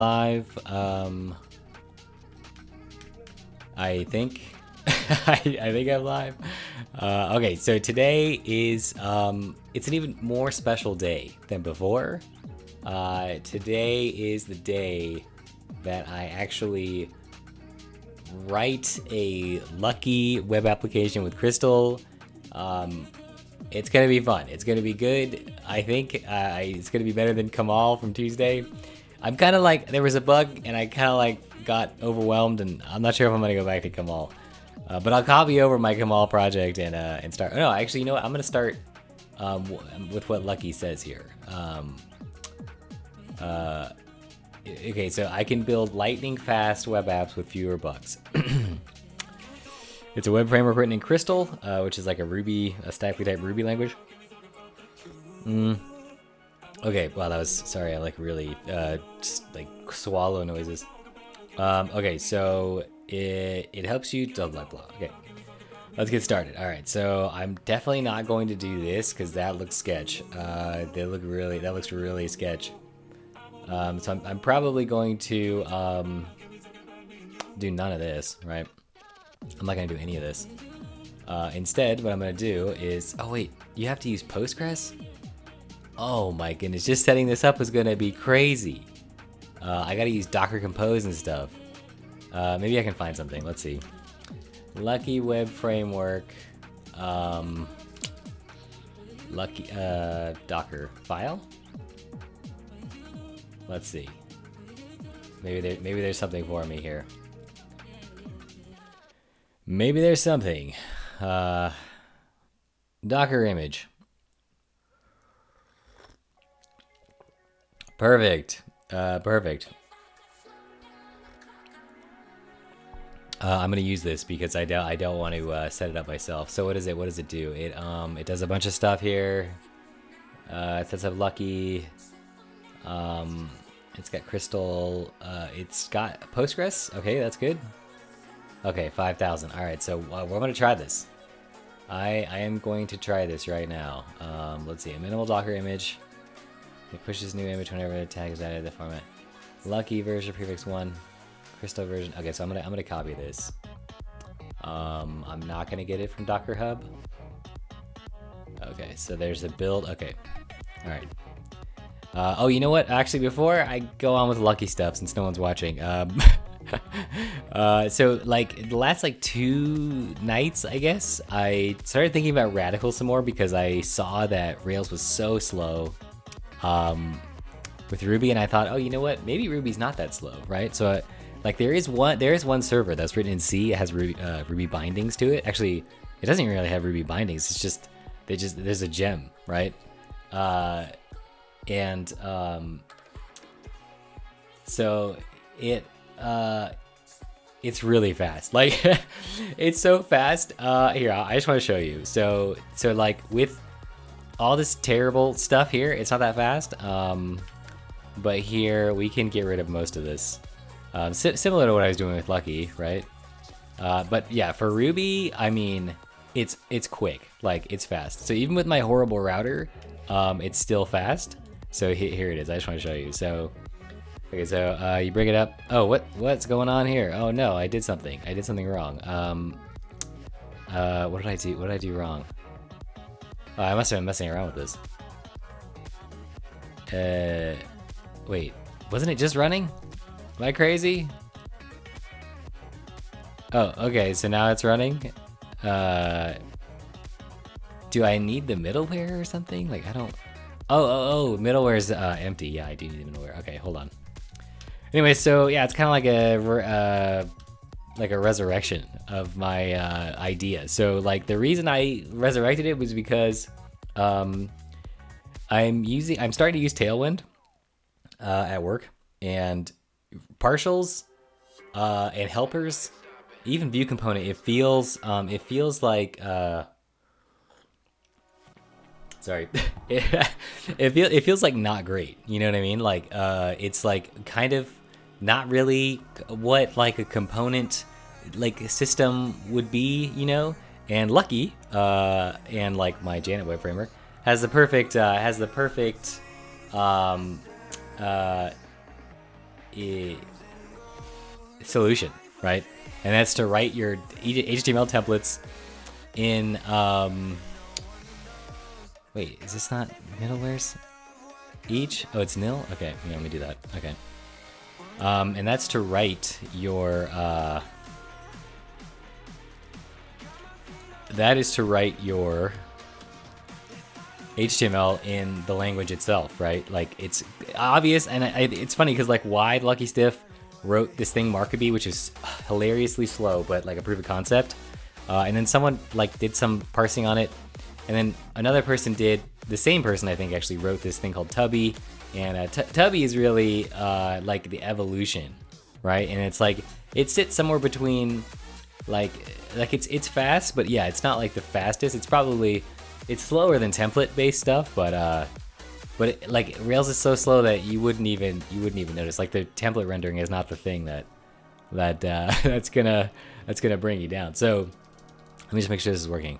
live. I think I think I'm live. Okay, so today is it's an even more special day than before. Today is the day that I actually write a lucky web application with Crystal. It's gonna be fun. It's gonna be good. I think it's gonna be better than Kemal from Tuesday. I'm kind of like, there was a bug and I kind of like got overwhelmed, and I'm not sure if I'm gonna go back to Kemal. But I'll copy over my Kemal project and start. Oh, no, actually, you know what? I'm gonna start with what Lucky says here. Okay, so I can build lightning fast web apps with fewer bugs. It's a web framework written in Crystal, which is like a statically typed Ruby language. Okay, wow, that was, sorry, I like really just like swallow noises. Okay, so it helps you, blah, blah, blah. Okay, let's get started. All right, so I'm definitely not going to do this because that looks sketch. That looks really sketch. So I'm probably going to do none of this, right? I'm not gonna do any of this. Instead, what I'm gonna do is, oh wait, you have to use Postgres? Oh my goodness, just setting this up is gonna be crazy. I gotta use Docker Compose and stuff. Maybe I can find something, let's see. Lucky Web Framework, Lucky, Docker file? Let's see. Maybe there's something for me here. Maybe there's something. Docker image. Perfect. Perfect. I'm gonna use this because I don't want to set it up myself. So what does it do? It does a bunch of stuff here. It sets up Lucky. It's got Crystal. It's got Postgres. Okay, that's good. Okay, 5,000. All right, so we're gonna try this. I am going to try this right now. Let's see, a minimal Docker image. It pushes new image whenever a tag is added to the format. Lucky version prefix 1, Crystal version. Okay, so I'm gonna copy this. I'm not gonna get it from Docker Hub. Okay, so there's a build. Okay, all right. Oh, you know what? Actually, before I go on with Lucky stuff, since no one's watching, so like the last like 2 nights, I guess, I started thinking about Radical some more because I saw that Rails was so slow with Ruby, and I thought, oh, you know what? Maybe Ruby's not that slow, right? So like there is one server that's written in C. It has Ruby bindings to it. Actually, it doesn't really have Ruby bindings. It's just there's a gem, right? So it's really fast. Like it's so fast. Here, I just want to show you. So like with all this terrible stuff here, it's not that fast. But here we can get rid of most of this. Similar to what I was doing with Lucky, right? But yeah, for Ruby, I mean, it's quick. Like it's fast. So even with my horrible router, it's still fast. So here it is. I just want to show you. So, okay, so you bring it up. Oh, what's going on here? Oh no, I did something. I did something wrong. What did I do? What did I do wrong? Oh, I must have been messing around with this. Wait, wasn't it just running? Am I crazy? Oh, okay. So now it's running. Do I need the middleware or something? Like I don't. Oh, middleware is empty. Yeah, I do need the middleware. Okay, hold on. Anyway, so yeah, it's kind of like a resurrection of my idea. So like the reason I resurrected it was because I'm starting to use Tailwind at work, and partials and helpers, even view component. It feels like sorry, it feels like not great. You know what I mean? Like it's like kind of not really what like a component like system would be, you know. And Lucky and like my Janet web framework has the perfect solution, right? And that's to write your HTML templates in wait, is this not middlewares? Each? Oh, it's nil? Okay, yeah, let me do that. Okay. And that's to write your that is to write your HTML in the language itself, right? Like, it's obvious, and it's funny because like why Lucky Stiff wrote this thing Markaby, which is hilariously slow, but like a proof of concept, and then someone like did some parsing on it, and then another person did, the same person I think actually wrote this thing called Tubby, and Tubby is really like the evolution, right? And it's like it sits somewhere between like it's fast, but yeah, it's not like the fastest. It's slower than template-based stuff, but like Rails is so slow that you wouldn't even notice. Like the template rendering is not the thing that's gonna bring you down. So let me just make sure this is working.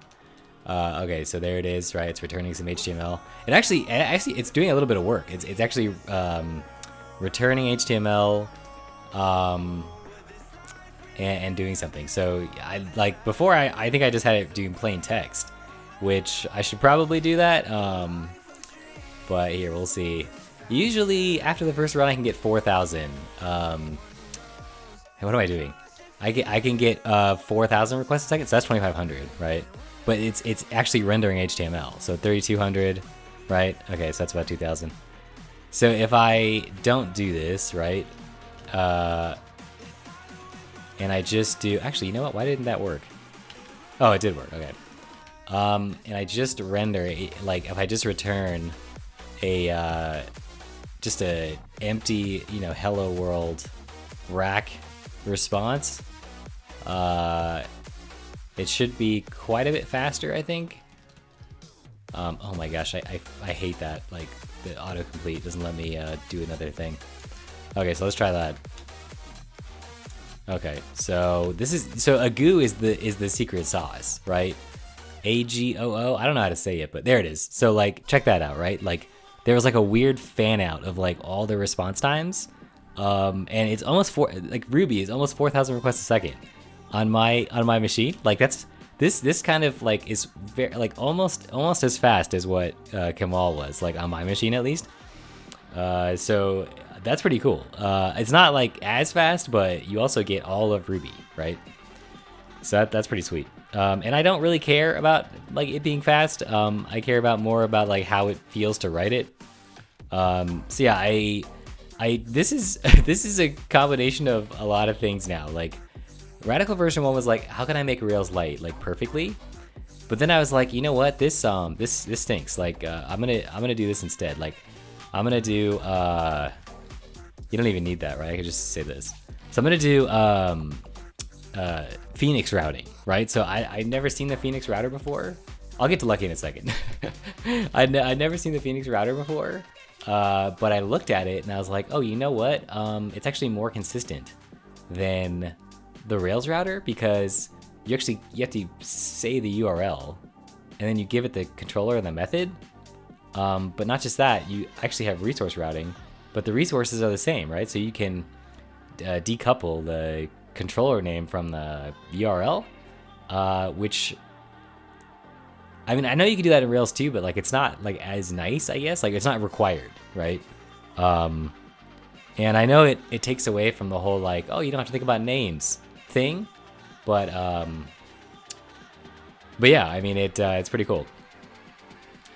Okay, so there it is, right? It's returning some HTML. It actually it's doing a little bit of work. It's actually returning HTML and doing something. So I like before I think I just had it doing plain text, which I should probably do that. But here, we'll see. Usually after the first run I can get 4,000. And what am I doing? I can get 4,000 requests a second, so that's 2,500, right? But it's actually rendering HTML, so 3,200, right? Okay, so that's about 2,000. So if I don't do this, right, and I just do, actually, you know what? Why didn't that work? Oh, it did work. Okay. And I just render, like, if I just return a just a empty, you know, hello world rack response, it should be quite a bit faster, I think. Oh my gosh, I hate that. Like, the autocomplete doesn't let me do another thing. Okay, so let's try that. Okay, so agoo is the secret sauce, right? AGOO. I don't know how to say it, but there it is. So like, check that out, right? Like, there was like a weird fan out of like all the response times, and it's almost Ruby is almost 4,000 requests a second on my machine. Like, that's this kind of like is very like almost as fast as what Kemal was, like on my machine at least. So that's pretty cool. It's not like as fast, but you also get all of Ruby, right? So that's pretty sweet. And I don't really care about like it being fast. I care more about like how it feels to write it. So yeah, this is a combination of a lot of things now. Like, Radical version 1 was like, how can I make Rails light like perfectly? But then I was like, you know what? This stinks. Like, I'm gonna do this instead. Like, I'm gonna do you don't even need that, right? I could just say this. So I'm gonna do Phoenix routing, right? So I'd never seen the Phoenix router before. I'll get to Lucky in a second. I'd never seen the Phoenix router before, but I looked at it and I was like, oh, you know what? It's actually more consistent than the Rails router, because you have to say the URL and then you give it the controller and the method. But not just that, you actually have resource routing, but the resources are the same, right? So you can decouple the controller name from the URL, which, I mean, I know you can do that in Rails too, but like, it's not like as nice, I guess. Like, it's not required, right? And I know it takes away from the whole like, oh, you don't have to think about names thing, but yeah, I mean, it's pretty cool.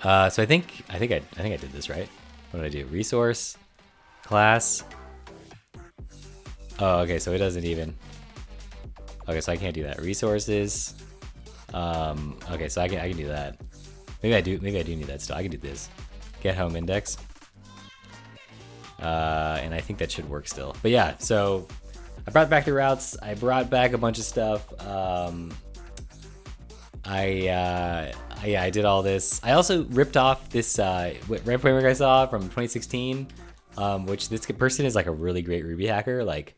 So I think I did this right. What did I do? Resource, class. Oh, okay, so it doesn't even. Okay, so I can't do that. Resources. Okay, so I can do that. Maybe I do need that still. I can do this. Get home index. And I think that should work still. But yeah, so I brought back the routes. I brought back a bunch of stuff. I did all this. I also ripped off this Ramp framework I saw from 2016, which this person is like a really great Ruby hacker. Like,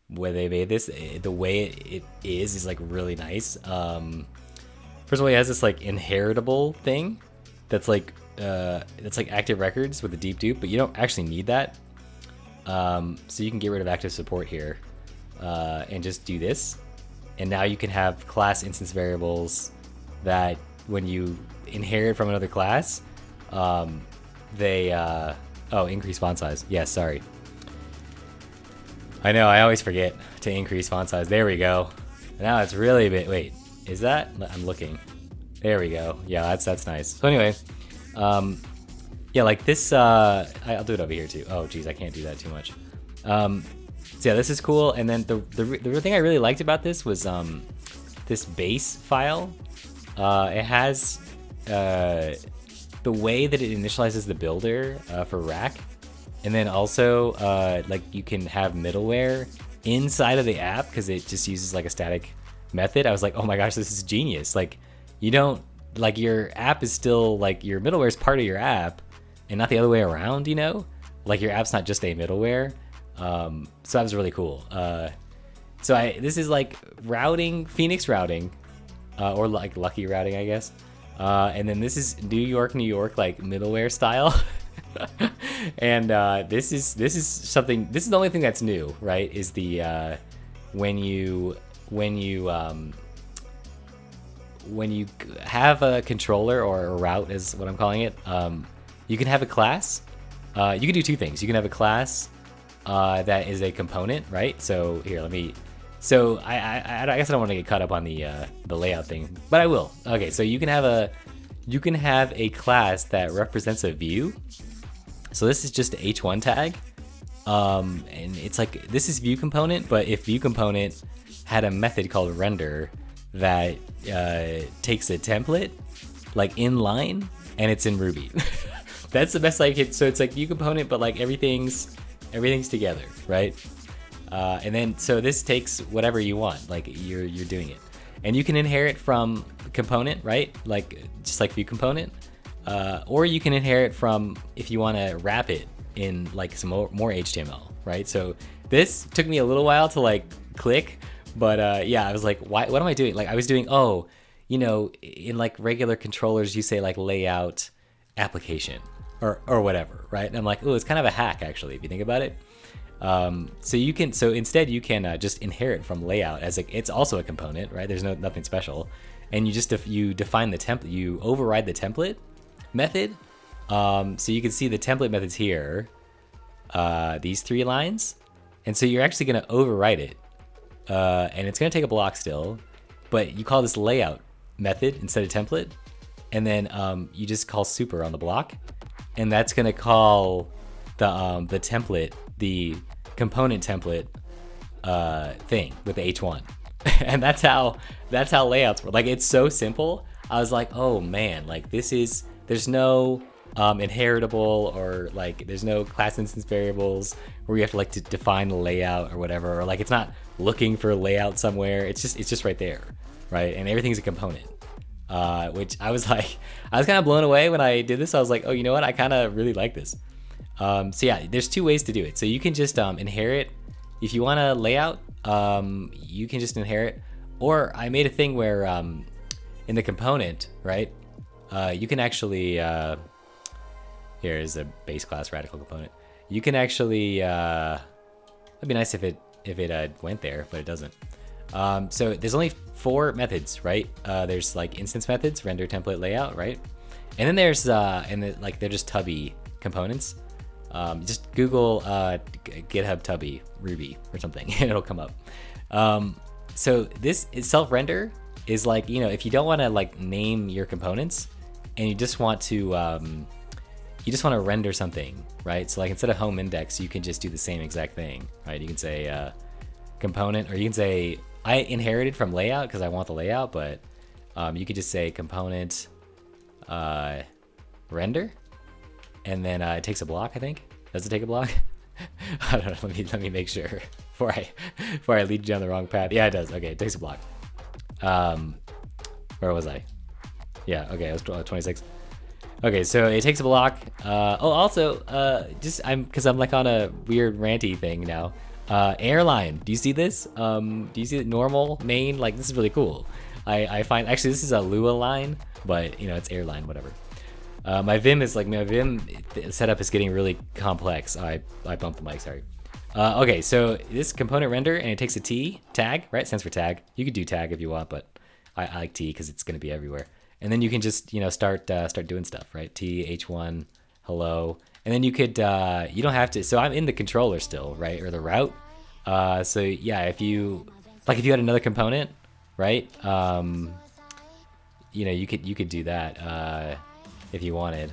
where they made this, the way it is like really nice. First of all, he has this like inheritable thing that's like active records with a deep dupe, but you don't actually need that. So you can get rid of active support here and just do this. And now you can have class instance variables that when you inherit from another class, they, oh, increase font size. Yes, sorry. I know, I always forget to increase font size. There we go. Now it's really a bit, wait, is that? I'm looking. There we go. Yeah, that's nice. So anyway, yeah, like this, I'll do it over here too. Oh geez, I can't do that too much. So yeah, this is cool. And then the thing I really liked about this was this base file. It has the way that it initializes the builder for rack, and then also like you can have middleware inside of the app because it just uses like a static method. I was like, oh my gosh, this is genius. Like you don't, like your app is still like your middleware is part of your app and not the other way around, you know? Like your app's not just a middleware. So that was really cool. So this is like routing, Phoenix routing, or like Lucky routing, I guess. And then this is New York, like middleware style. And this is something. This is the only thing that's new, right? Is the when you have a controller or a route is what I'm calling it. You can have a class. You can do two things. You can have a class that is a component, right? So here, let me. So I guess I don't want to get caught up on the layout thing, but I will. Okay, so you can have a class that represents a view. So this is just an H1 tag, and it's like this is view component, but if view component had a method called render that takes a template like inline and it's in Ruby. That's the best I could. So it's like view component, but like everything's together, right? And then so this takes whatever you want, like you're doing it, and you can inherit from component, right? Like just like view component, or you can inherit from if you want to wrap it in like some more HTML, right? So this took me a little while to like click, but yeah, I was like, why? What am I doing? Like I was doing, oh, you know, in like regular controllers, you say like layout application or whatever, right? And I'm like, oh, it's kind of a hack actually if you think about it. So instead you can just inherit from layout as it's also a component, right? There's nothing special, and you define the template, you override the template method. So you can see the template methods here, these 3 lines, and so you're actually going to overwrite it, and it's going to take a block still, but you call this layout method instead of template, and then you just call super on the block, and that's going to call the template, the component template thing with the H1. And that's how layouts work. Like it's so simple. I was like, oh man, like there's no inheritable, or like there's no class instance variables where you have to like to define the layout or whatever, or like it's not looking for a layout somewhere. It's just right there, right? And everything's a component. Which I was kind of blown away when I did this. I was like, oh, you know what? I kind of really like this. So yeah, there's 2 ways to do it. So you can just inherit. If you want a layout, you can just inherit. Or I made a thing where in the component, right, you can actually, here is a base class radical component. You can actually, it'd be nice if it went there, but it doesn't. So there's only 4 methods, right? There's like instance methods, render, template, layout, right? And then there's like they're just tubby components. Just Google GitHub tubby Ruby or something, and it'll come up. So this self-render is like, you know, if you don't want to like name your components and you just want to render something, right? So like instead of home index, you can just do the same exact thing, right? You can say component, or you can say I inherited from layout because I want the layout, but you could just say component render, and then it takes a block, I think. Does it take a block? I don't know. Let me make sure before I lead you down the wrong path. Yeah, it does. Okay, it takes a block. Where was I? Yeah. Okay, I was 26. Okay, so it takes a block. Also, because I'm like on a weird ranty thing now. Airline. Do you see this? Do you see the normal main? Like this is really cool. I find actually this is a Lua line, but you know it's airline, whatever. My Vim setup is getting really complex. I bumped the mic, sorry. Okay, so this component render, and it takes a T, tag, right? Stands for tag. You could do tag if you want, but I like T because it's going to be everywhere. And then you can just, start doing stuff, right? T, H1, hello. And then you could, you don't have to, so I'm in the controller still, right? Or the route. So yeah, if you had another component, right? You could do that if you wanted.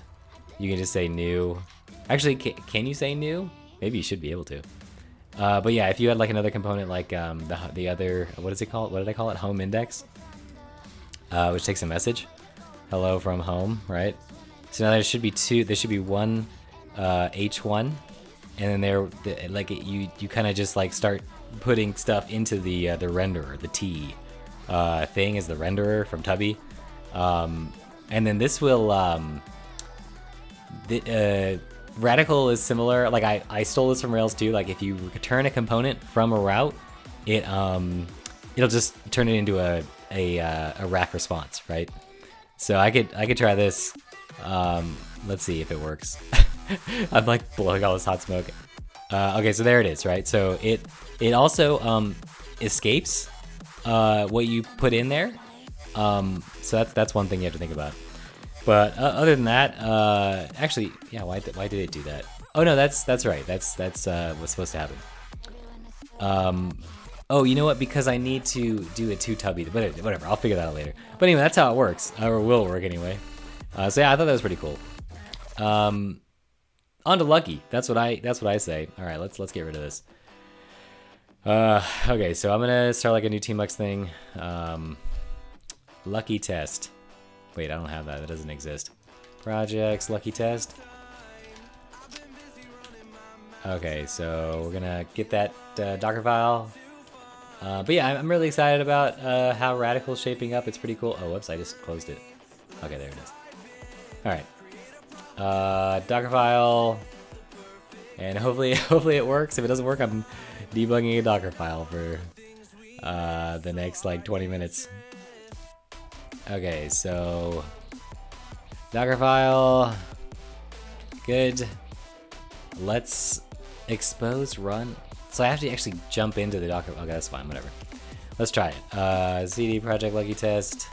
You can just say new. Actually, can you say new? Maybe you should be able to. But yeah, if you had like another component, like the other, what is it called? What did I call it? Home index, which takes a message, hello from home, right? So now there should be two. There should be one H1, and then you kind of just like start putting stuff into the renderer. The T thing is the renderer from Tubby, and then this will Radical is similar. Like I stole this from Rails too. Like if you return a component from a route, it'll just turn it into a rack response, right? So I could try this. Let's see if it works. I'm like blowing all this hot smoke. Okay, so there it is, right? So it also escapes what you put in there. So that's one thing you have to think about. But other than that, actually, yeah. Why did it do that? Oh no, that's right. That's what's supposed to happen. Oh, you know what? Because I need to do a two tubby. But whatever, I'll figure that out later. But anyway, that's how it works, or will work anyway. So yeah, I thought that was pretty cool. On to Lucky. That's what I say. All right, let's get rid of this. Okay, so I'm gonna start like a new tmux thing. Lucky test. Wait, I don't have that. That doesn't exist. Projects, Lucky Test. Okay, so we're gonna get that Docker file. But yeah, I'm really excited about how Radical's shaping up. It's pretty cool. Oh, whoops, I just closed it. Okay, there it is. All right. Docker file. And hopefully it works. If it doesn't work, I'm debugging a Docker file for the next like 20 minutes. Okay, so Docker file, good. Let's expose run. So I have to actually jump into the Docker. Okay, that's fine, whatever. Let's try it. CD project Lucky Test,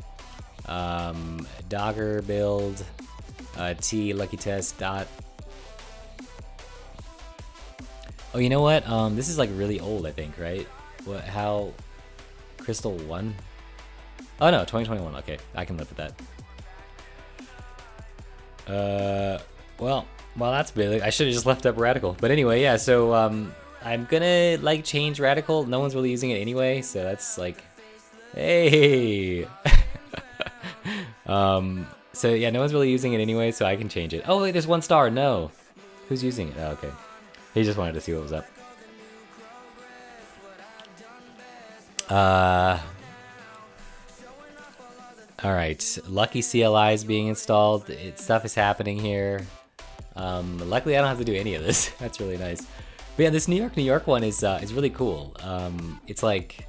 Docker build, T Lucky Test dot. Oh, you know what? This is like really old, I think, right? How Crystal 1? Oh no, 2021. Okay, I can live with that. Well, that's big. I should have just left up Radical. But anyway, yeah. So I'm gonna like change Radical. No one's really using it anyway, so that's like, hey. So yeah, no one's really using it anyway, so I can change it. Oh wait, there's 1 star. No, who's using it? Oh, okay, he just wanted to see what was up. All right, Lucky CLI is being installed. Stuff is happening here. Luckily, I don't have to do any of this. That's really nice. But yeah, this New York one is really cool. It's like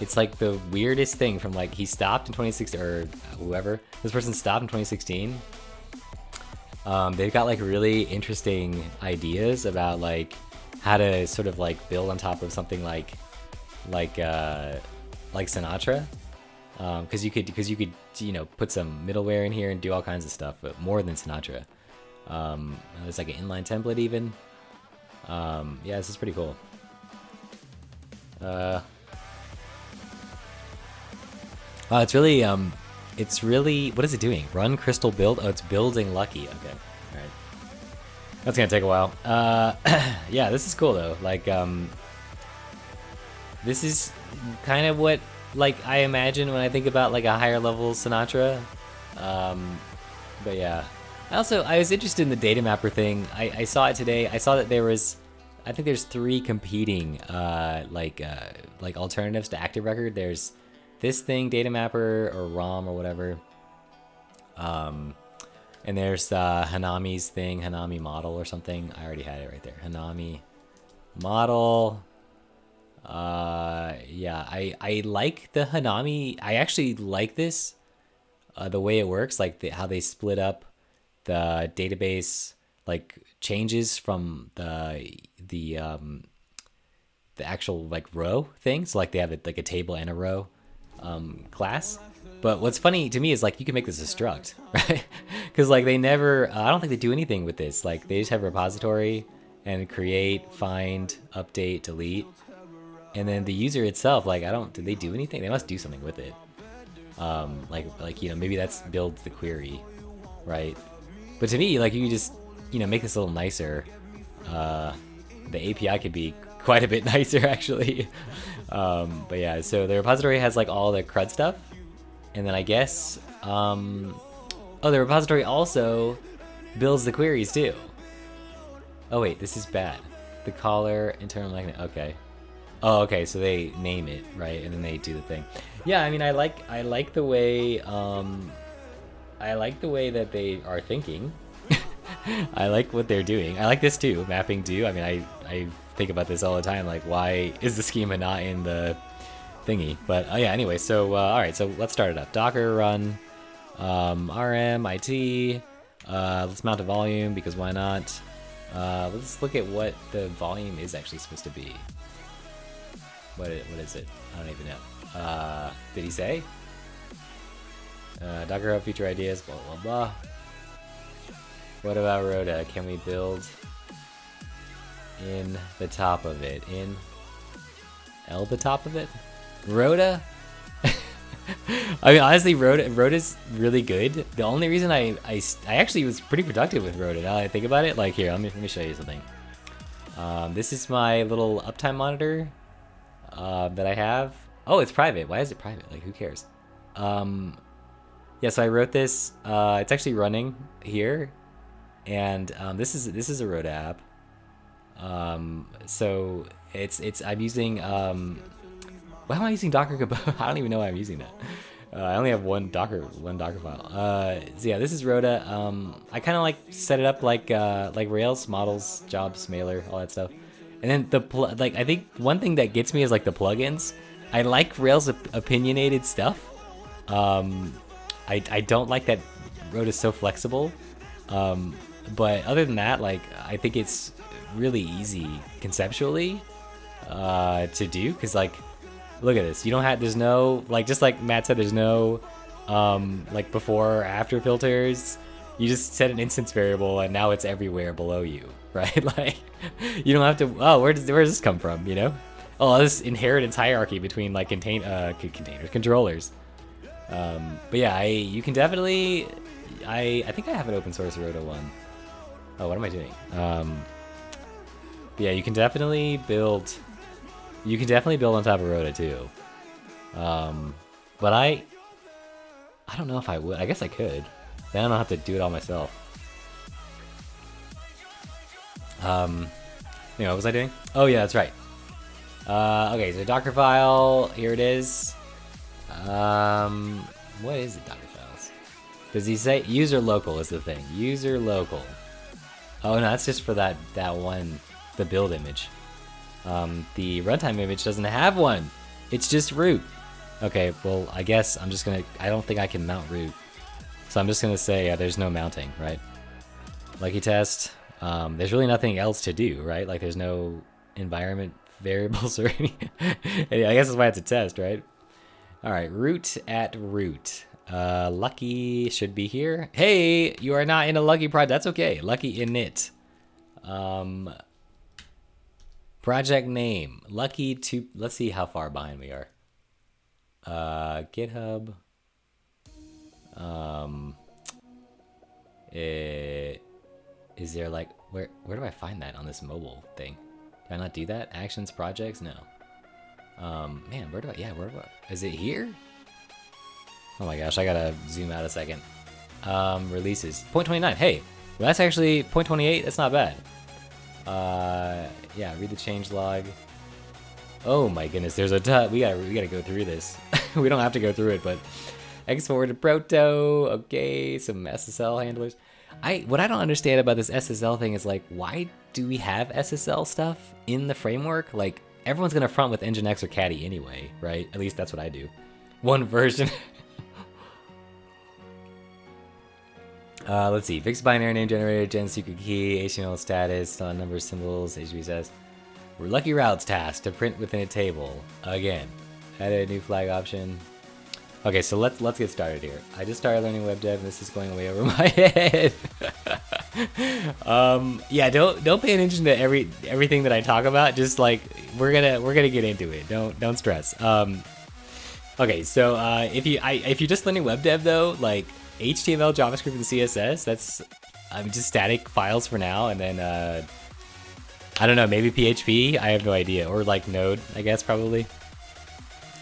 the weirdest thing from like he stopped in 2016 or whoever this person stopped in 2016. They've got like really interesting ideas about like how to sort of like build on top of something like Sinatra. Because you could put some middleware in here and do all kinds of stuff, but more than Sinatra. There's like an inline template even. Yeah, this is pretty cool. Wow, it's really what is it doing? Run crystal build. Oh, it's building Lucky. Okay, all right. That's gonna take a while. Yeah, this is cool though. Like this is kind of what like I imagine when I think about like a higher level Sinatra. But yeah, I was interested in the data mapper thing. I saw it today. I saw that I think there's 3 competing like alternatives to Active Record. There's this thing, data mapper or ROM or whatever. And there's Hanami's thing, Hanami model or something. I already had it right there. Hanami model. Yeah, I like the Hanami. I actually like this, the way it works, like how they split up the database like changes from the actual like row thing. So like they have like a table and a row class. But what's funny to me is like you can make this a struct, right? Because like they never, I don't think they do anything with this. Like they just have a repository and create, find, update, delete, and then the user itself. Like I don't, did they do anything? They must do something with it. Like you know maybe that's build the query, right? But to me like you just make this a little nicer. The API could be quite a bit nicer actually. But yeah, so the repository has like all the CRUD stuff, and then I guess oh, the repository also builds the queries too. Oh wait, this is bad. The caller internal magnet. Okay. Oh, okay. So they name it right, and then they do the thing. Yeah, I mean, I like the way that they are thinking. I like what they're doing. I like this too, mapping do. I mean, I think about this all the time. Like, why is the schema not in the thingy? But yeah. Anyway, so all right. So let's start it up. Docker run rm it. Let's mount a volume because why not? Let's look at what the volume is actually supposed to be. What is it? I don't even know. Did he say? Docker Hub feature ideas, blah, blah, blah. What about Rhoda? Can we build in the top of it? In L the top of it? Rhoda? I mean, honestly, Rhoda's really good. The only reason I actually was pretty productive with Rhoda, now that I think about it. Like, here, let me show you something. This is my little uptime monitor that I have. Oh, it's private. Why is it private? Like, who cares? Yeah, so I wrote this. It's actually running here, and this is a Rhoda app. So I'm using why am I using Docker Compose? I don't even know why I'm using that. I only have one Docker file. So yeah, this is Rhoda. I kind of like set it up like Rails, models, jobs, mailer, all that stuff. And then I think one thing that gets me is like the plugins. I like Rails opinionated stuff. I don't like that Rhoda's so flexible. But other than that, like I think it's really easy conceptually to do, because like look at this. You don't have, there's no, like, just like Matt said, there's no like before or after filters. You just set an instance variable and now it's everywhere below you, right? Like you don't have to, oh, where does this come from, you know? Oh, this inheritance hierarchy between like containers, controllers. But yeah, you can definitely, I think I have an open source Rhoda one. Oh, what am I doing? But yeah, you can definitely build on top of Rhoda too. But I don't know if I would. I guess I could. Then I don't have to do it all myself. What was I doing? Oh yeah, that's right. Okay, so Docker file, here it is. What is it, Docker files? Does he say user local is the thing? User local. Oh no, that's just for that one, the build image. The runtime image doesn't have one. It's just root. Okay, well, I guess I'm just gonna, I don't think I can mount root. So I'm just gonna say there's no mounting, right? Lucky test. There's really nothing else to do, right? Like there's no environment variables or anything. I guess that's why it's a test, right? All right, root at root. Lucky should be here. Hey, you are not in a Lucky project. That's okay. Lucky init. Project name. Lucky to, let's see how far behind we are. GitHub. Is there like, where do I find that on this mobile thing? Did I not do that? Actions, projects? No. Man, where do I, is it here? Oh my gosh, I gotta zoom out a second. Releases. 0.29. Hey, well, that's actually 0.28. That's not bad. Yeah, read the change log. Oh my goodness, there's a ton. We gotta go through this. We don't have to go through it, but export to proto. Okay, some SSL handlers. What I don't understand about this SSL thing is like, why do we have SSL stuff in the framework? Like, everyone's gonna front with Nginx or Caddy anyway, right? At least that's what I do. One version. Let's see. Fixed binary name generator, gen secret key, HTML status, numbers, symbols, HTTP says. Lucky routes task to print within a table. Again, added a new flag option. Okay, so let's get started here. I just started learning web dev, and this is going way over my head. Yeah, don't pay attention to everything that I talk about. Just like we're gonna get into it. Don't stress. Okay, so if you're just learning web dev though, like HTML, JavaScript, and CSS, that's just static files for now, and then I don't know, maybe PHP. I have no idea, or like Node, I guess probably.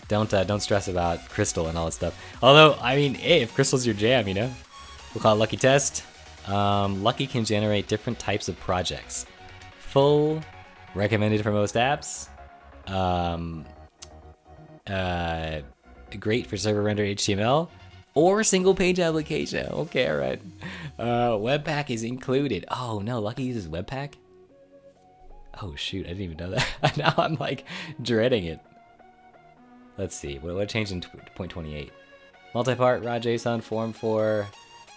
Don't stress about Crystal and all that stuff. Although, I mean, hey, if Crystal's your jam, you know, we'll call it Lucky Test. Lucky can generate different types of projects. Full, recommended for most apps. Great for server rendered HTML or single page application. Okay, all right. Webpack is included. Oh no, Lucky uses Webpack. Oh shoot, I didn't even know that. Now I'm like dreading it. Let's see, what changed in 0.28? Multi-part, raw JSON, form 4,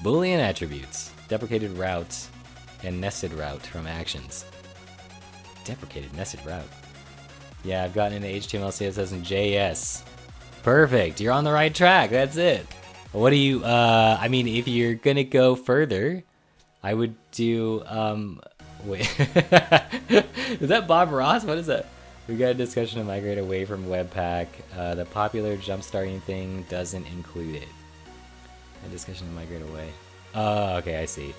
Boolean attributes, deprecated route, and nested route from actions. Deprecated nested route. Yeah, I've gotten into HTML, CSS, and JS. Perfect, you're on the right track, that's it. What do you, I mean, if you're gonna go further, I would do, wait. Is that Bob Ross? What is that? We got a discussion to migrate away from Webpack. The popular jumpstarting thing doesn't include it. A discussion to migrate away. Oh, okay, I see.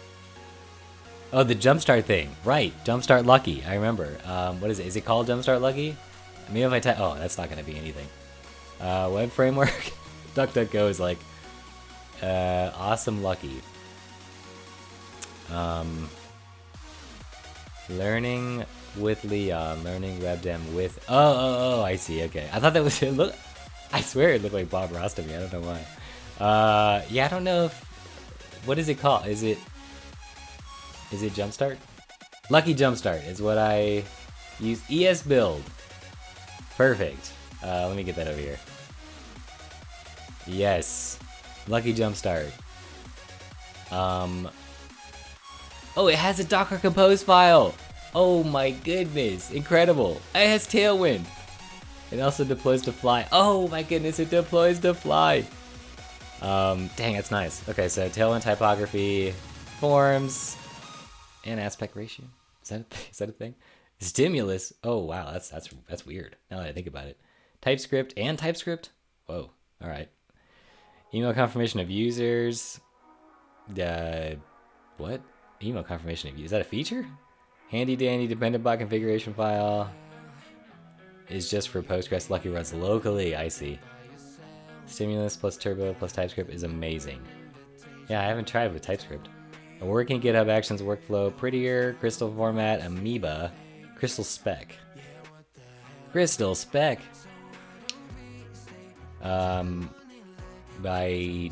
Oh, the jumpstart thing. Right, Jumpstart Lucky. I remember. What is it? Is it called Jumpstart Lucky? Maybe if I type... Oh, that's not going to be anything. Web framework. DuckDuckGo is like... awesome Lucky. Learning with Leon, learning WebDem with... Oh, I see, okay. I thought that was... Look, I swear it looked like Bob Ross to me, I don't know why. Yeah, I don't know if... What is it called? Is it Jumpstart? Lucky Jumpstart is what I use. ES build. Perfect. Let me get that over here. Yes. Lucky Jumpstart. Oh, it has a Docker Compose file. Oh my goodness, incredible. It has Tailwind. It also deploys to fly. Oh my goodness, it deploys to fly. Dang, that's nice. Okay, so Tailwind typography, forms, and aspect ratio. Is that a thing? Stimulus. Oh wow, that's weird. Now that I think about it. TypeScript and TypeScript. Whoa. All right. Email confirmation of users. What? Email confirmation of users. Is that a feature? Handy dandy dependent bot configuration file is just for Postgres. Lucky runs locally. I see. Stimulus plus Turbo plus TypeScript is amazing. Yeah, I haven't tried with TypeScript. A working GitHub Actions workflow, prettier, Crystal format, Amoeba, Crystal spec. Crystal spec. I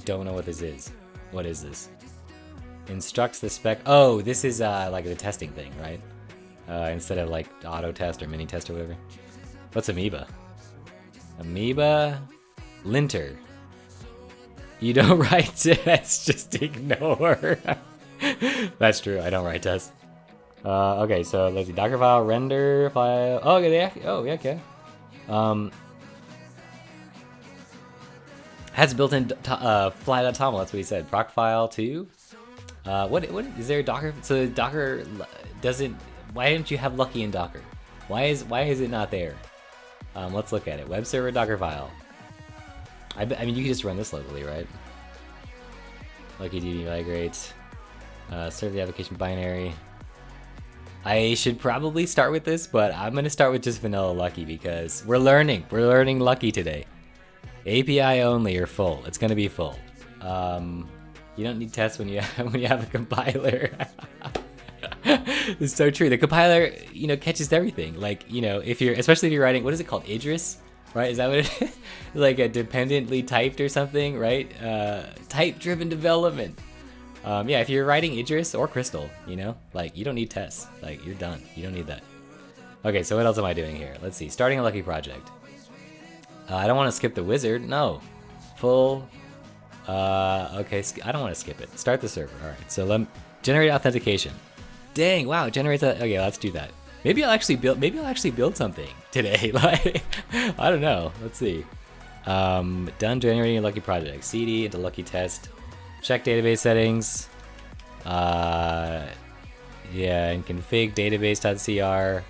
don't know what this is. What is this? Instructs the spec. Oh, this is like the testing thing, right? Instead of like auto test or mini test or whatever. What's Amoeba? Amoeba linter. You don't write tests, just ignore. That's true. I don't write tests. Okay, so let's see. Docker file, render file. Oh, okay. Oh, yeah, okay. Has built-in fly.toml. That's what he said. Proc file too. What is there a Docker? So Docker doesn't. Why didn't you have Lucky in Docker? Why is it not there? Let's look at it. Web server Docker file. I mean, you can just run this locally, right? Lucky DB migrate. Serve the application binary. I should probably start with this, but I'm gonna start with just vanilla Lucky because we're learning. We're learning Lucky today. API only or full. It's gonna be full. You don't need tests when you have a compiler. It's so true. The compiler, catches everything. Like, especially if you're writing, what is it called? Idris, right? Is that what it is? Like a dependently typed or something, right? Type-driven development. Yeah, if you're writing Idris or Crystal, like you don't need tests. Like you're done. You don't need that. Okay, so what else am I doing here? Let's see. Starting a Lucky project. I don't want to skip the wizard. No. Full. Okay, I don't want to skip it. Start the server. All right, so generate authentication. Dang, wow, it generates that. Okay, let's do that. Maybe I'll actually build something today. Like, I don't know. Let's see. Done generating a lucky project. CD into lucky test. Check database settings. Yeah, and config database.cr.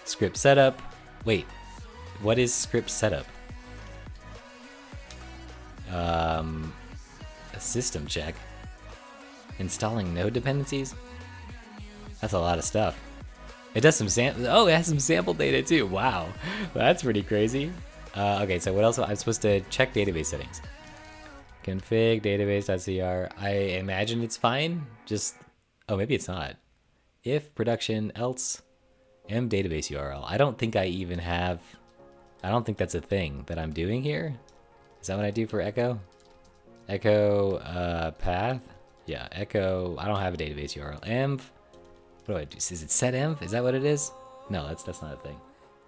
Script setup. Wait, what is script setup? A system check. Installing node dependencies. That's a lot of stuff. It does some oh, it has some sample data too. Wow, that's pretty crazy. Okay, so what else? I'm supposed to check database settings. Config database.cr. I imagine it's fine. Just, oh, maybe it's not. If production else m database URL. I don't think that's a thing that I'm doing here. Is that what I do for echo? Echo path? Yeah, echo. I don't have a database URL. Env. What do I do? Is it set env? Is that what it is? No, that's not a thing.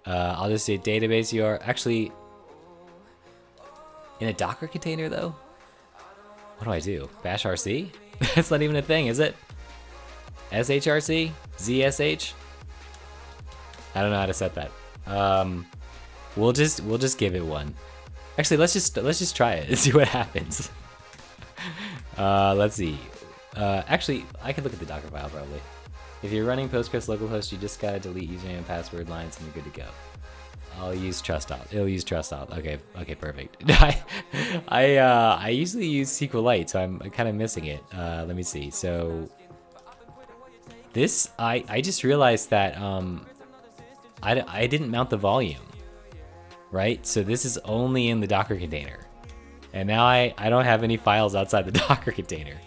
I'll just say database URL. Actually, in a Docker container though. What do I do? Bash RC? That's not even a thing, is it? SHRC? ZSH? I don't know how to set that. We'll just give it one. Actually, let's just try it and see what happens. Let's see. Actually, I could look at the Docker file probably. If you're running Postgres localhost, you just gotta delete username and password lines and you're good to go. I'll use trust auth. It'll use trust auth. Okay, perfect. I usually use SQLite, so I'm kind of missing it. Let me see. So this, I just realized that I didn't mount the volume, right? So this is only in the Docker container, and now I don't have any files outside the Docker container.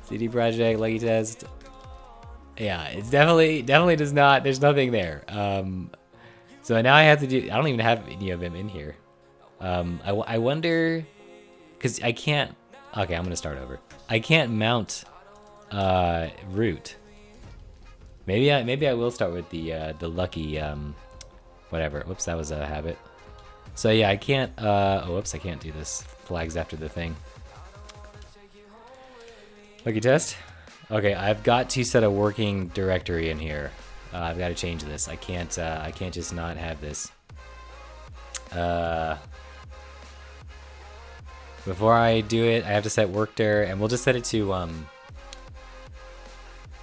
CD project, lucky test. Yeah, it's definitely does not. There's nothing there. So now I have to do. I don't even have any of them in here. I wonder, because I can't. Okay, I'm gonna start over. I can't mount root. Maybe I will start with the lucky whatever. Whoops, that was a habit. So yeah, I can't. Oh, whoops, I can't do this. Flags after the thing. Lucky test. Okay, I've got to set a working directory in here. I've got to change this. I can't just not have this. Before I do it, I have to set workdir, and we'll just set it to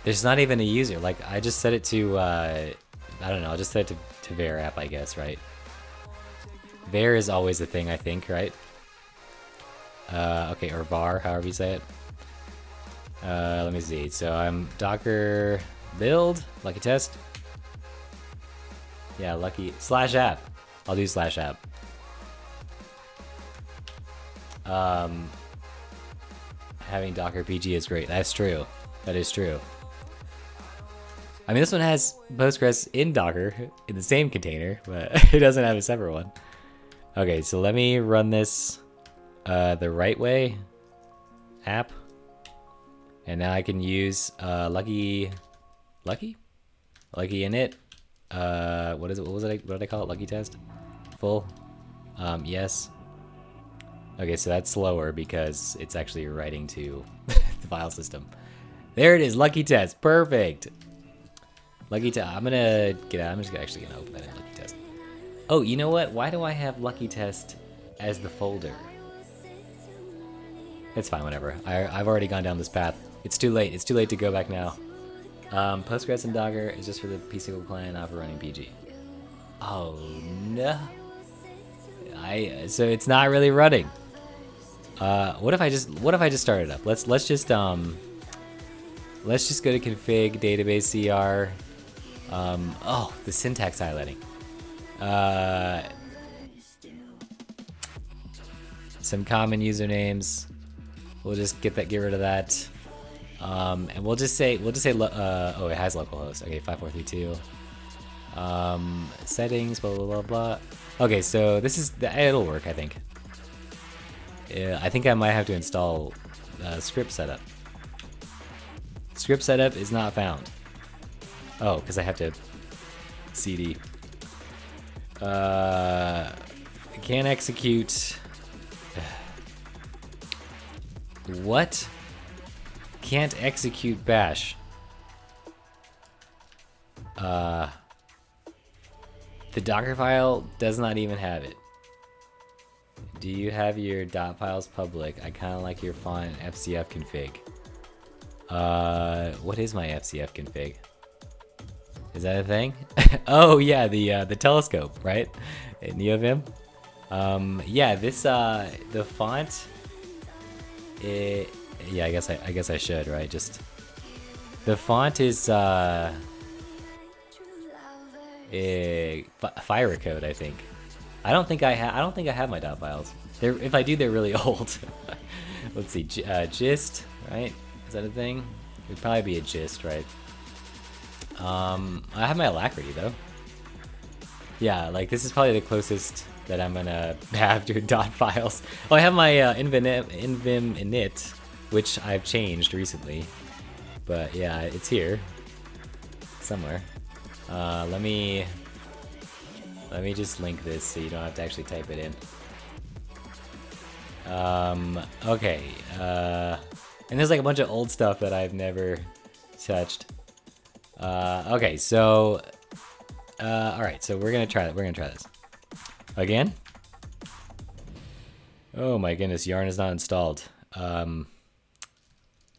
there's not even a user. Like, I just set it to I don't know. I'll just set it to var app, I guess, right? Var is always a thing, I think, right? Okay, or var, however you say it. Let me see. So I'm docker build, lucky test. Yeah, lucky /app. I'll do /app. Having Docker PG is great. That's true. That is true. I mean, this one has Postgres in Docker in the same container, but it doesn't have a separate one. Okay, so let me run this the right way. App. And now I can use lucky init. What is it? What did I call it? Lucky test? Full? Yes. Okay, so that's slower because it's actually writing to the file system. There it is, lucky test. Perfect. Lucky test. I'm just actually gonna open that in lucky test. Oh, you know what? Why do I have lucky test as the folder? It's fine, whatever. I've already gone down this path. It's too late. It's too late to go back now. Postgres and Docker is just for the PSQL client, not for running PG. Oh no! So it's not really running. What if I just start it up? Let's just go to config database cr. Oh, the syntax highlighting. Some common usernames. We'll just get rid of that. And we'll just say oh, it has localhost. Okay, 5432. Settings, blah, blah, blah, blah. Okay, so this is, it'll work, I think. I think I might have to install script setup. Script setup is not found. Oh, because I have to cd. Can't execute. What? Can't execute bash. The Docker file does not even have it. Do you have your dot files public? I kind of like your font FCF config. What is my FCF config? Is that a thing? Oh yeah, the telescope, right? Neovim. Yeah, this the font. Yeah, I guess I should, right? Just the font is fire code, I think. I don't think I have my dot files. If I do, they're really old. Let's see, gist, right? Is that a thing? It would probably be a gist, right? I have my alacrity though. Yeah, like this is probably the closest that I'm gonna have to dot files. Oh, I have my invim init, which I've changed recently. But yeah, it's here somewhere. Let me just link this so you don't have to actually type it in. Okay. And there's like a bunch of old stuff that I've never touched. Okay, so all right, so we're gonna try that. We're gonna try this again. Oh my goodness, yarn is not installed. Can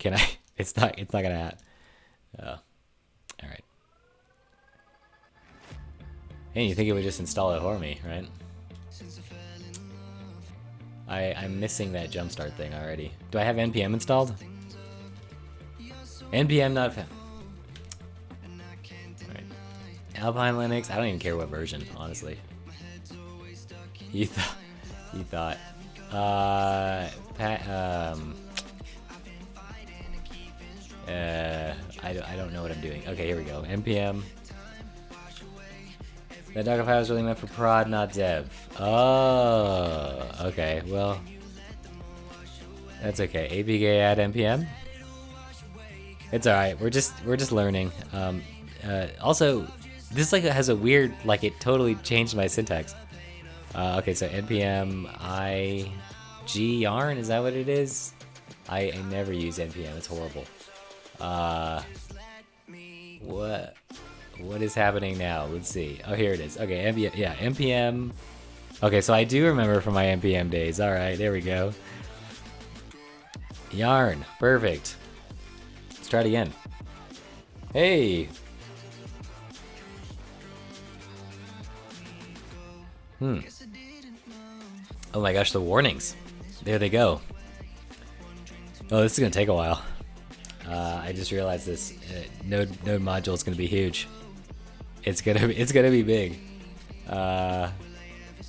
I? It's not gonna happen. All right. Hey, you think it would just install it for me, right? I'm missing that jumpstart thing already. Do I have npm installed? npm not found. Alright. Alpine Linux, I don't even care what version, honestly. You thought. I don't know what I'm doing. Okay, here we go. npm. That Docker file is really meant for prod, not dev. Oh, okay. Well, that's okay. APK add npm. It's all right. We're just learning. Also, this like has a weird, like it totally changed my syntax. Okay, so npm IG yarn, is that what it is? I never use npm. It's horrible. What is happening now? Let's see. Oh, here it is. Okay, npm, yeah, npm. Okay, so I do remember from my npm days. All right, there we go. Yarn, perfect. Let's try it again. Hey. Oh my gosh, the warnings. There they go. Oh, this is gonna take a while. I just realized this node module is gonna be huge. It's gonna be big. I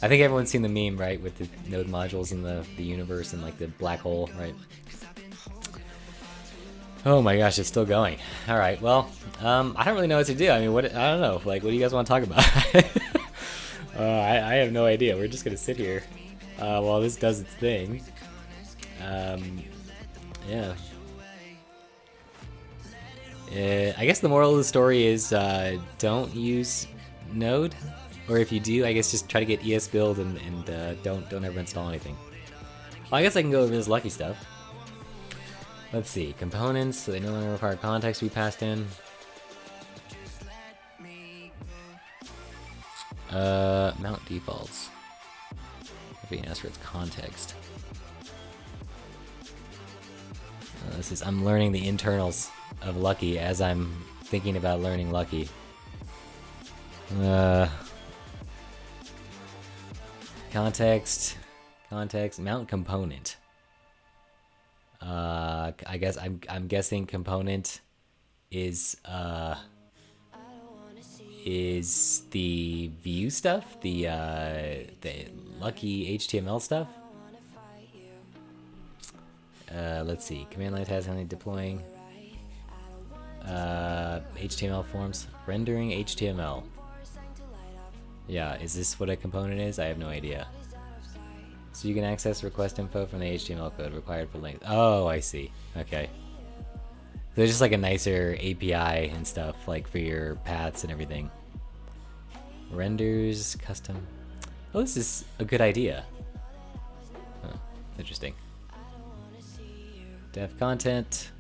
think everyone's seen the meme, right, with the node modules in the universe and like the black hole, right? Oh my gosh, it's still going. All right, well, I don't really know what to do. I mean, I don't know. Like, what do you guys want to talk about? I have no idea. We're just gonna sit here while this does its thing. Yeah. I guess the moral of the story is don't use Node, or if you do, I guess just try to get ES build and don't ever install anything. Well, I guess I can go over this lucky stuff. Let's see, components, so they no longer require context to be passed in. Mount defaults. If we can ask for its context. I'm learning the internals of Lucky as I'm thinking about learning Lucky. Context, mount component. I guess I'm guessing component is the view stuff, the Lucky HTML stuff. Let's see, command line task only deploying HTML forms, rendering HTML. Yeah, is this what a component is? I have no idea. So you can access request info from the HTML code required for length. Oh, I see. Okay. So there's just like a nicer API and stuff, like for your paths and everything. Renders, custom. Oh, this is a good idea. Huh, interesting. Dev content.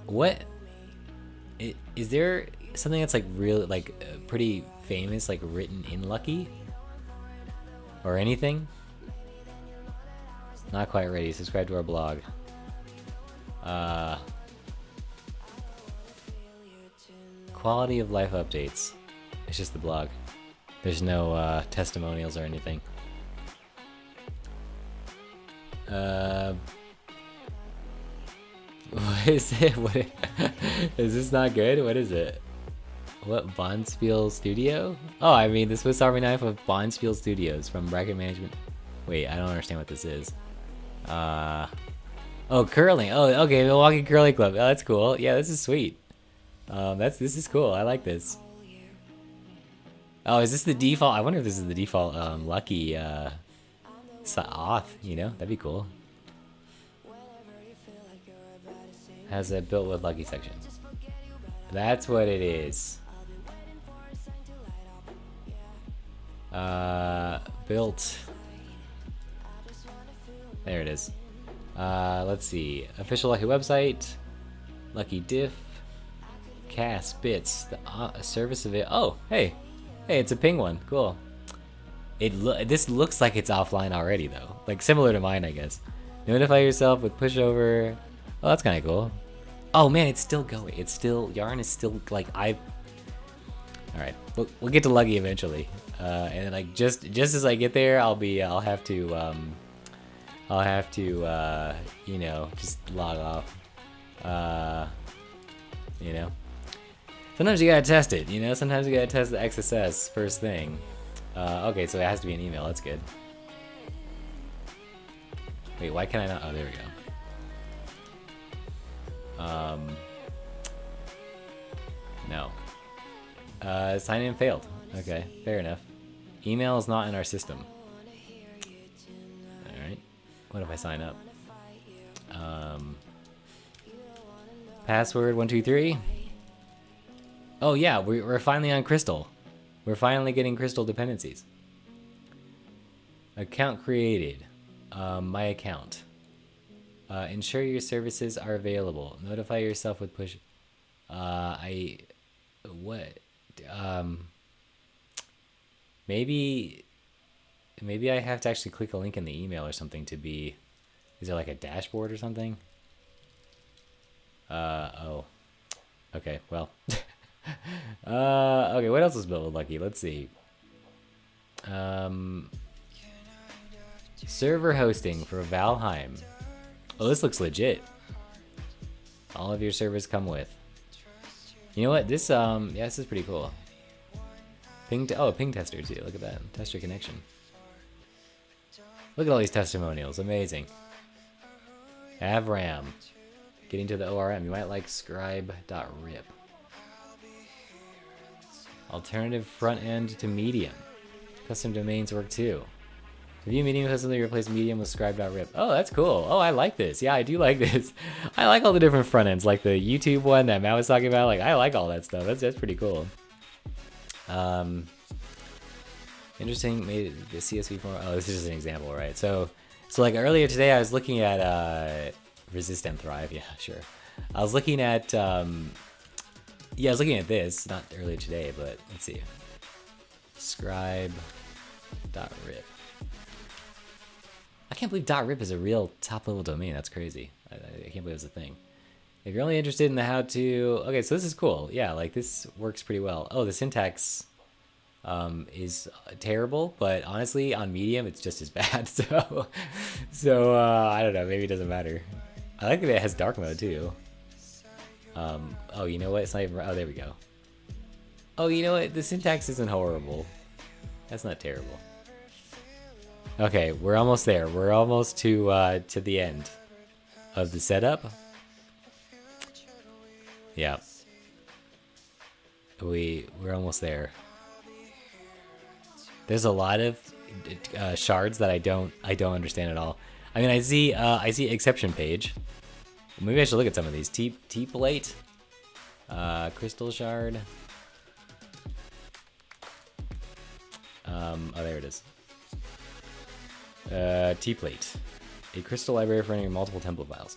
What is there something that's like real, like pretty famous, like written in Lucky or anything? Not quite ready. Subscribe to our blog. Quality of life updates. It's just the blog. There's no testimonials or anything. What is it? What is this not good? What is it? What, Bonspiel Studio? Oh, I mean the Swiss Army knife of Bonspiel Studios from Bracket Management. Wait, I don't understand what this is. Oh, curling. Oh, okay, Milwaukee Curling Club. Oh, that's cool. Yeah, this is sweet. This is cool. I like this. Oh, is this the default? I wonder if this is the default Lucky auth, you know? That'd be cool. Has a built with Lucky section. That's what it is. Built. There it is. Let's see. Official Lucky website. Lucky diff. Cast bits. The service of it. Oh, hey. Hey, it's a ping one. Cool. This looks like it's offline already though. Like similar to mine, I guess. Notify yourself with pushover. Oh, that's kind of cool. Oh man, it's still going. It's still, yarn is still like all right, we'll get to Lucky eventually. And like just as I get there, I'll have to you know, just log off. You know, sometimes you gotta test it. You know, sometimes you gotta test the XSS first thing. Okay, so it has to be an email. That's good. Wait, why can I not? Oh, there we go. No. Sign in failed. Okay, fair enough. Email is not in our system. Alright. What if I sign up? Password 123. Oh yeah, we're finally on Crystal. We're finally getting Crystal dependencies. Account created. My account. Ensure your services are available. Notify yourself with push. What? Maybe I have to actually click a link in the email or something to be. Is there like a dashboard or something? Oh. Okay. Well. Okay. What else is built with Lucky? Let's see. Server hosting for Valheim. Oh, this looks legit. All of your servers come with. You know what? This yeah, this is pretty cool. Ping tester too. Look at that. Tester connection. Look at all these testimonials. Amazing. Avram. Getting to the ORM. You might like scribe.rip. Alternative front end to Medium. Custom domains work too. Review Medium has something to replace Medium with scribe.rip. Oh, that's cool. Oh, I like this. Yeah, I do like this. I like all the different front ends, like the YouTube one that Matt was talking about. Like, I like all that stuff. That's pretty cool. Interesting. Made the CSV form. Oh, this is just an example, right? So like earlier today, I was looking at Resist and Thrive. Yeah, sure. I was looking at yeah, I was looking at this. Not earlier today, but let's see. Scribe.rip. I can't believe .rip is a real top-level domain. That's crazy. I can't believe it's a thing. If you're only interested in the how-to... Okay, so this is cool. Yeah, like, this works pretty well. Oh, the syntax is terrible, but honestly, on Medium, it's just as bad. So I don't know. Maybe it doesn't matter. I like that it has dark mode, too. Oh, you know what? It's not even... Oh, there we go. Oh, you know what? The syntax isn't horrible. That's not terrible. Okay, we're almost there. We're almost to the end of the setup. Yeah. We're almost there. There's a lot of shards that I don't understand at all. I mean, I see exception page. Maybe I should look at some of these. T-plate, crystal shard. Oh, there it is. T-plate. A crystal library for any multiple template files.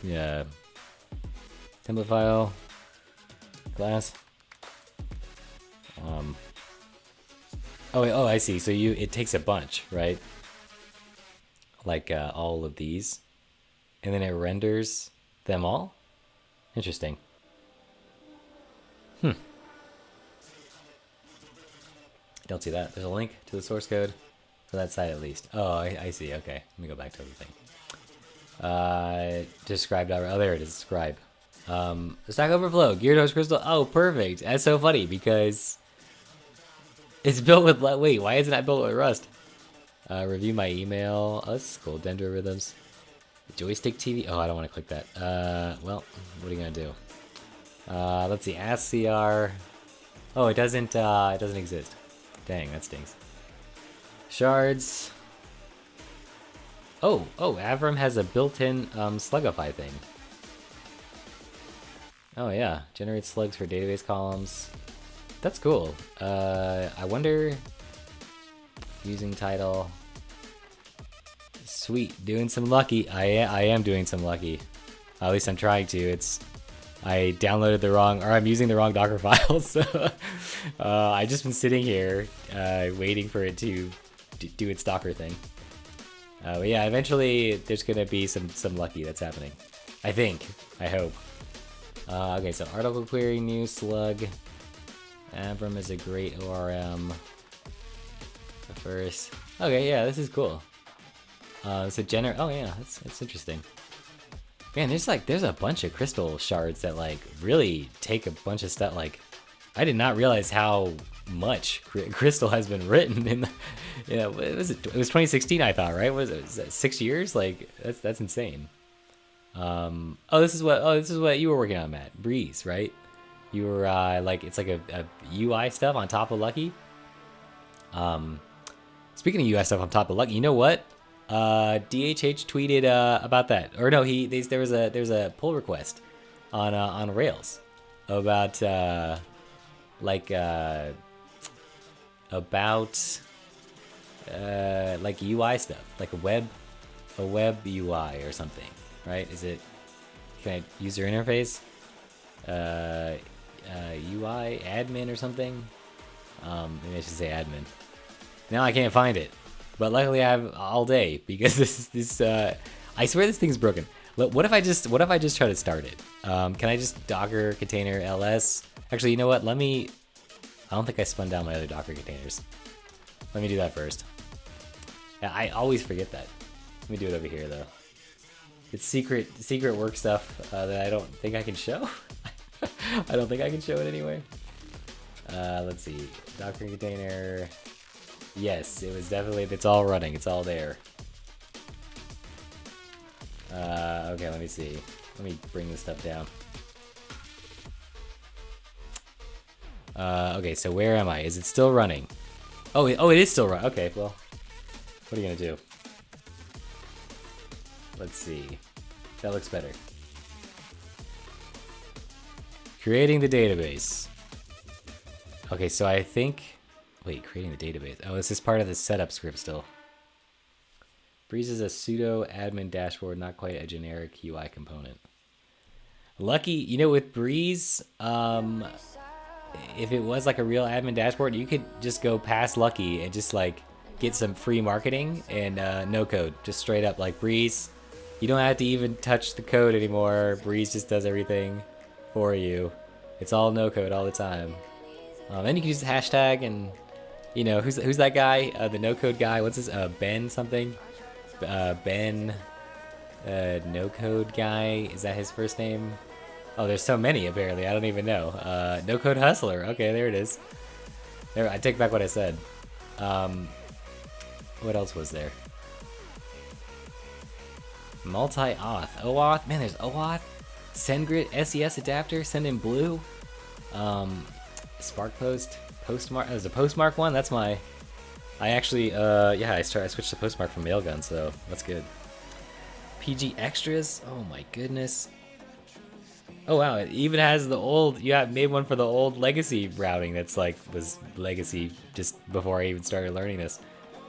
Yeah. Template file. Glass. Oh, I see. So it takes a bunch, right? Like all of these, and then it renders them all. Interesting. I don't see that. There's a link to the source code for that site at least. Oh, I see. Okay, let me go back to everything. Describe. Oh, there it is. Describe. Stack Overflow, Geared Host Crystal. Oh, perfect. That's so funny because it's built with. Wait, why isn't that built with Rust? Review my email. Oh, this is cool. Dendro rhythms. Joystick TV. Oh, I don't want to click that. Well, what are you gonna do? Let's see. AskCR. Oh, it doesn't exist. Dang, that stings. Shards. Oh, Avram has a built-in slugify thing. Oh yeah, generates slugs for database columns. That's cool. I wonder. Using title. Sweet, doing some lucky. I am doing some lucky. At least I'm trying to. I downloaded the wrong, or I'm using the wrong Docker files. So, I've just been sitting here waiting for it to do its Docker thing. But yeah, eventually there's gonna be some lucky that's happening. I think. I hope. Okay, so article query, new slug. Abram is a great ORM. The first. Okay, yeah, this is cool. Oh yeah, that's interesting. Man, there's a bunch of crystal shards that like really take a bunch of stuff. Like, I did not realize how much crystal has been written in. What was it? It was 2016, I thought, right? Was that 6 years? Like, that's insane. This is what you were working on, Matt. Breeze, right? You were like, it's like a UI stuff on top of Lucky. Speaking of UI stuff on top of Lucky, you know what? DHH tweeted about that, or no, there's a pull request on Rails about like UI stuff, like a web UI or something, right? Is it kind of user interface, UI admin or something? Maybe I should say admin. Now I can't find it. But luckily I have all day because this I swear this thing's broken. What if I just try to start it? Can I just Docker container ls? Actually, you know what? I don't think I spun down my other Docker containers. Let me do that first. Yeah, I always forget that. Let me do it over here though. It's secret work stuff that I don't think I can show. I don't think I can show it anyway. Let's see. Docker container. Yes, it was definitely, it's all running, it's all there. Okay, let me see. Let me bring this stuff down. Okay, so where am I? Is it still running? Oh, it is still running. Okay, well, what are you gonna do? Let's see. That looks better. Creating the database. Okay, so I think... Wait, creating the database. Oh, this is part of the setup script still. Breeze is a pseudo admin dashboard, not quite a generic UI component. Lucky, with Breeze, if it was like a real admin dashboard, you could just go past Lucky and just like get some free marketing and no code, just straight up like Breeze. You don't have to even touch the code anymore. Breeze just does everything for you. It's all no code all the time. And you can use the hashtag and. Who's that guy? The no-code guy. What's his? Ben something? Ben... no-code guy. Is that his first name? Oh, there's so many, apparently. I don't even know. No-code hustler. Okay, there it is. There, I take back what I said. What else was there? Multi-auth. OAuth? Man, there's OAuth. SendGrid. SES adapter. Send in blue. Spark Post. Postmark. There's a Postmark one. That's my. I actually, I switched to Postmark from Mailgun, so that's good. PG extras. Oh my goodness. Oh wow, it even has the old, you have made one for the old legacy routing that's like, was legacy just before I even started learning this.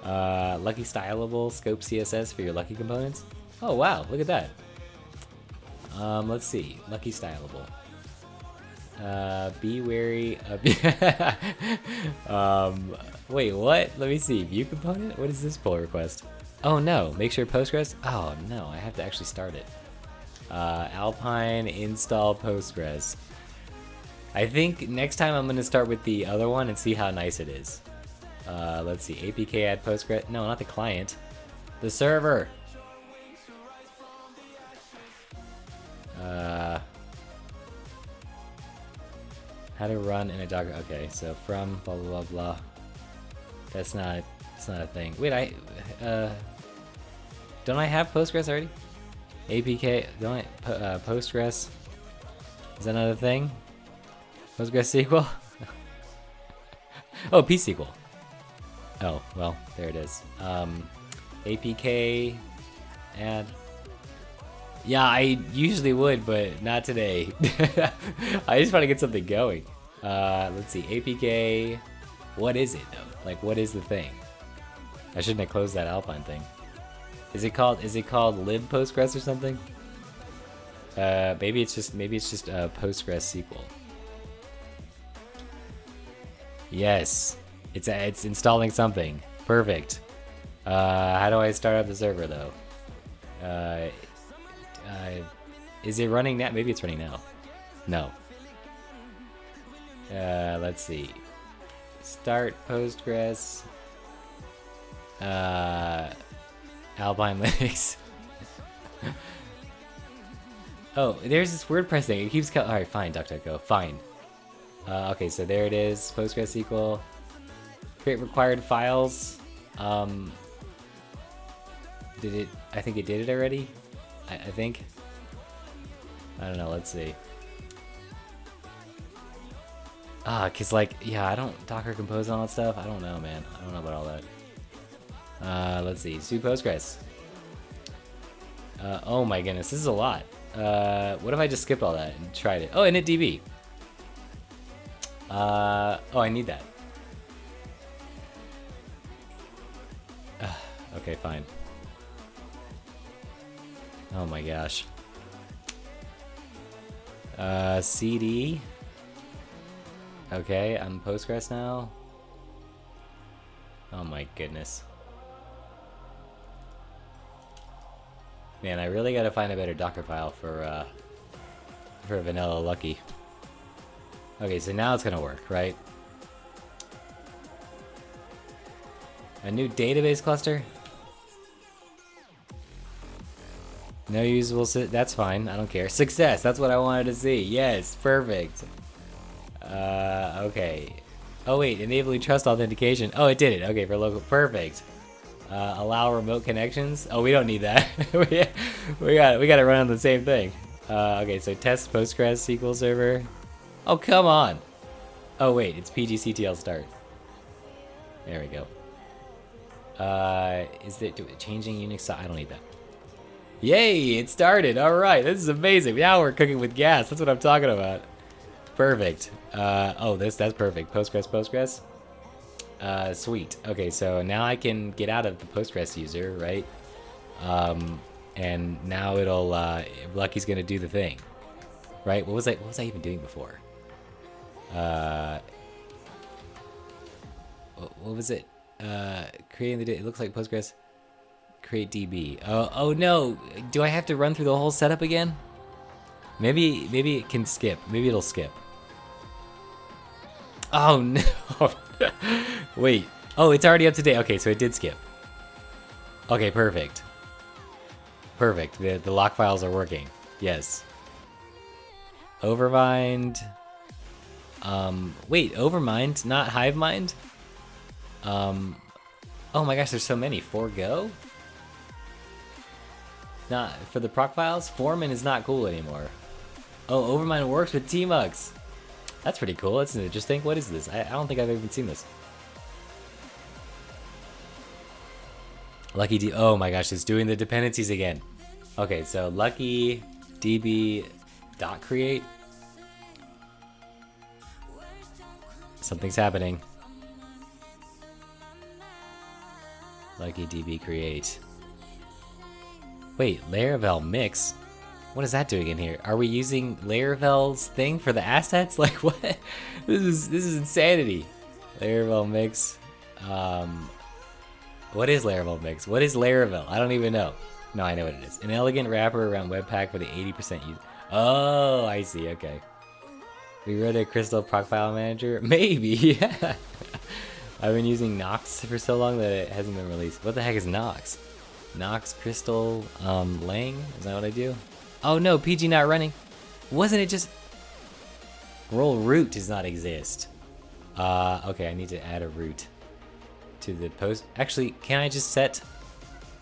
Lucky stylable scope CSS for your lucky components. Oh wow, look at that. Let's see, lucky stylable. Be wary of, wait, what? Let me see, view component? What is this pull request? Oh no, make sure Postgres? Oh no, I have to actually start it. Alpine install Postgres. I think next time I'm gonna start with the other one and see how nice it is. Let's see, APK add Postgres. No, not the client. The server. How to run in a Docker. Okay, so from blah blah blah blah. That's not a thing. Wait, don't I have Postgres already? APK, don't I, Postgres. Is that another thing? Postgres SQL? Oh, P-SQL. Oh, well, there it is. APK add. Yeah, I usually would, but not today. I just want to get something going. Let's see, APK. What is it though? Like, what is the thing? I shouldn't have closed that Alpine thing. Is it called lib Postgres or something? Maybe it's just Postgres SQL. Yes, it's installing something. Perfect. How do I start up the server though? Is it running now? Maybe it's running now. No. Let's see. Start Postgres. Alpine Linux. Oh, there's this WordPress thing. It keeps coming. Alright, fine, DuckDuckGo. Fine. Okay, so there it is. Postgres SQL. Create required files. Did it? I think it did it already. I think. I don't know. Let's see. Cause like, yeah, I don't Docker compose and all that stuff. I don't know, man. I don't know about all that. Let's see. Sudo Postgres. Oh my goodness, this is a lot. What if I just skipped all that and tried it? Oh, initdb. Oh, I need that. Okay, fine. Oh my gosh. CD. Okay, I'm Postgres now. Oh my goodness. Man, I really gotta find a better Docker file for vanilla Lucky. Okay, so now it's gonna work, right? A new database cluster? No usable, that's fine, I don't care. Success, that's what I wanted to see. Yes, perfect. Okay. Oh wait, enabling trust authentication. Oh, it did it. Okay, for local, perfect. Allow remote connections. Oh, we don't need that. we got to run on the same thing. Okay, so test Postgres SQL server. Oh, come on. Oh wait, it's pgctl start. There we go. Is it changing Unix? I don't need that. Yay, it started. All right, this is amazing. Now we're cooking with gas. That's what I'm talking about. Perfect. Oh, that's perfect. Postgres. Sweet. Okay, so now I can get out of the Postgres user, right? And now it'll Lucky's gonna do the thing, right? What was I even doing before? What was it? Creating the, it looks like Postgres. Create DB. Oh no! Do I have to run through the whole setup again? Maybe it can skip. Maybe it'll skip. Oh no! Wait. Oh, it's already up to date. Okay, so it did skip. Okay, perfect. Perfect. The lock files are working. Yes. Overmind. Wait, Overmind, not HiveMind? Oh my gosh, there's so many. Forgo? Not for the proc files? Foreman is not cool anymore. Oh, Overmind works with tmux. That's pretty cool. That's interesting. What is this? I don't think I've even seen this. Lucky D. Oh my gosh, it's doing the dependencies again. Okay, so Lucky DB dot create. Something's happening. Lucky DB create. Wait, Laravel mix? What is that doing in here? Are we using Laravel's thing for the assets? Like what? This is insanity. Laravel mix. What is Laravel mix? What is Laravel? I don't even know. No, I know what it is. An elegant wrapper around Webpack for the 80% use. Oh, I see. Okay. We wrote a Crystal proc file manager. Maybe. Yeah. I've been using Nox for so long that it hasn't been released. What the heck is Nox? Nox Crystal Lang? Is that what I do? Oh no, PG not running. Wasn't it just roll root does not exist? Okay, I need to add a root to the post. Actually, can I just set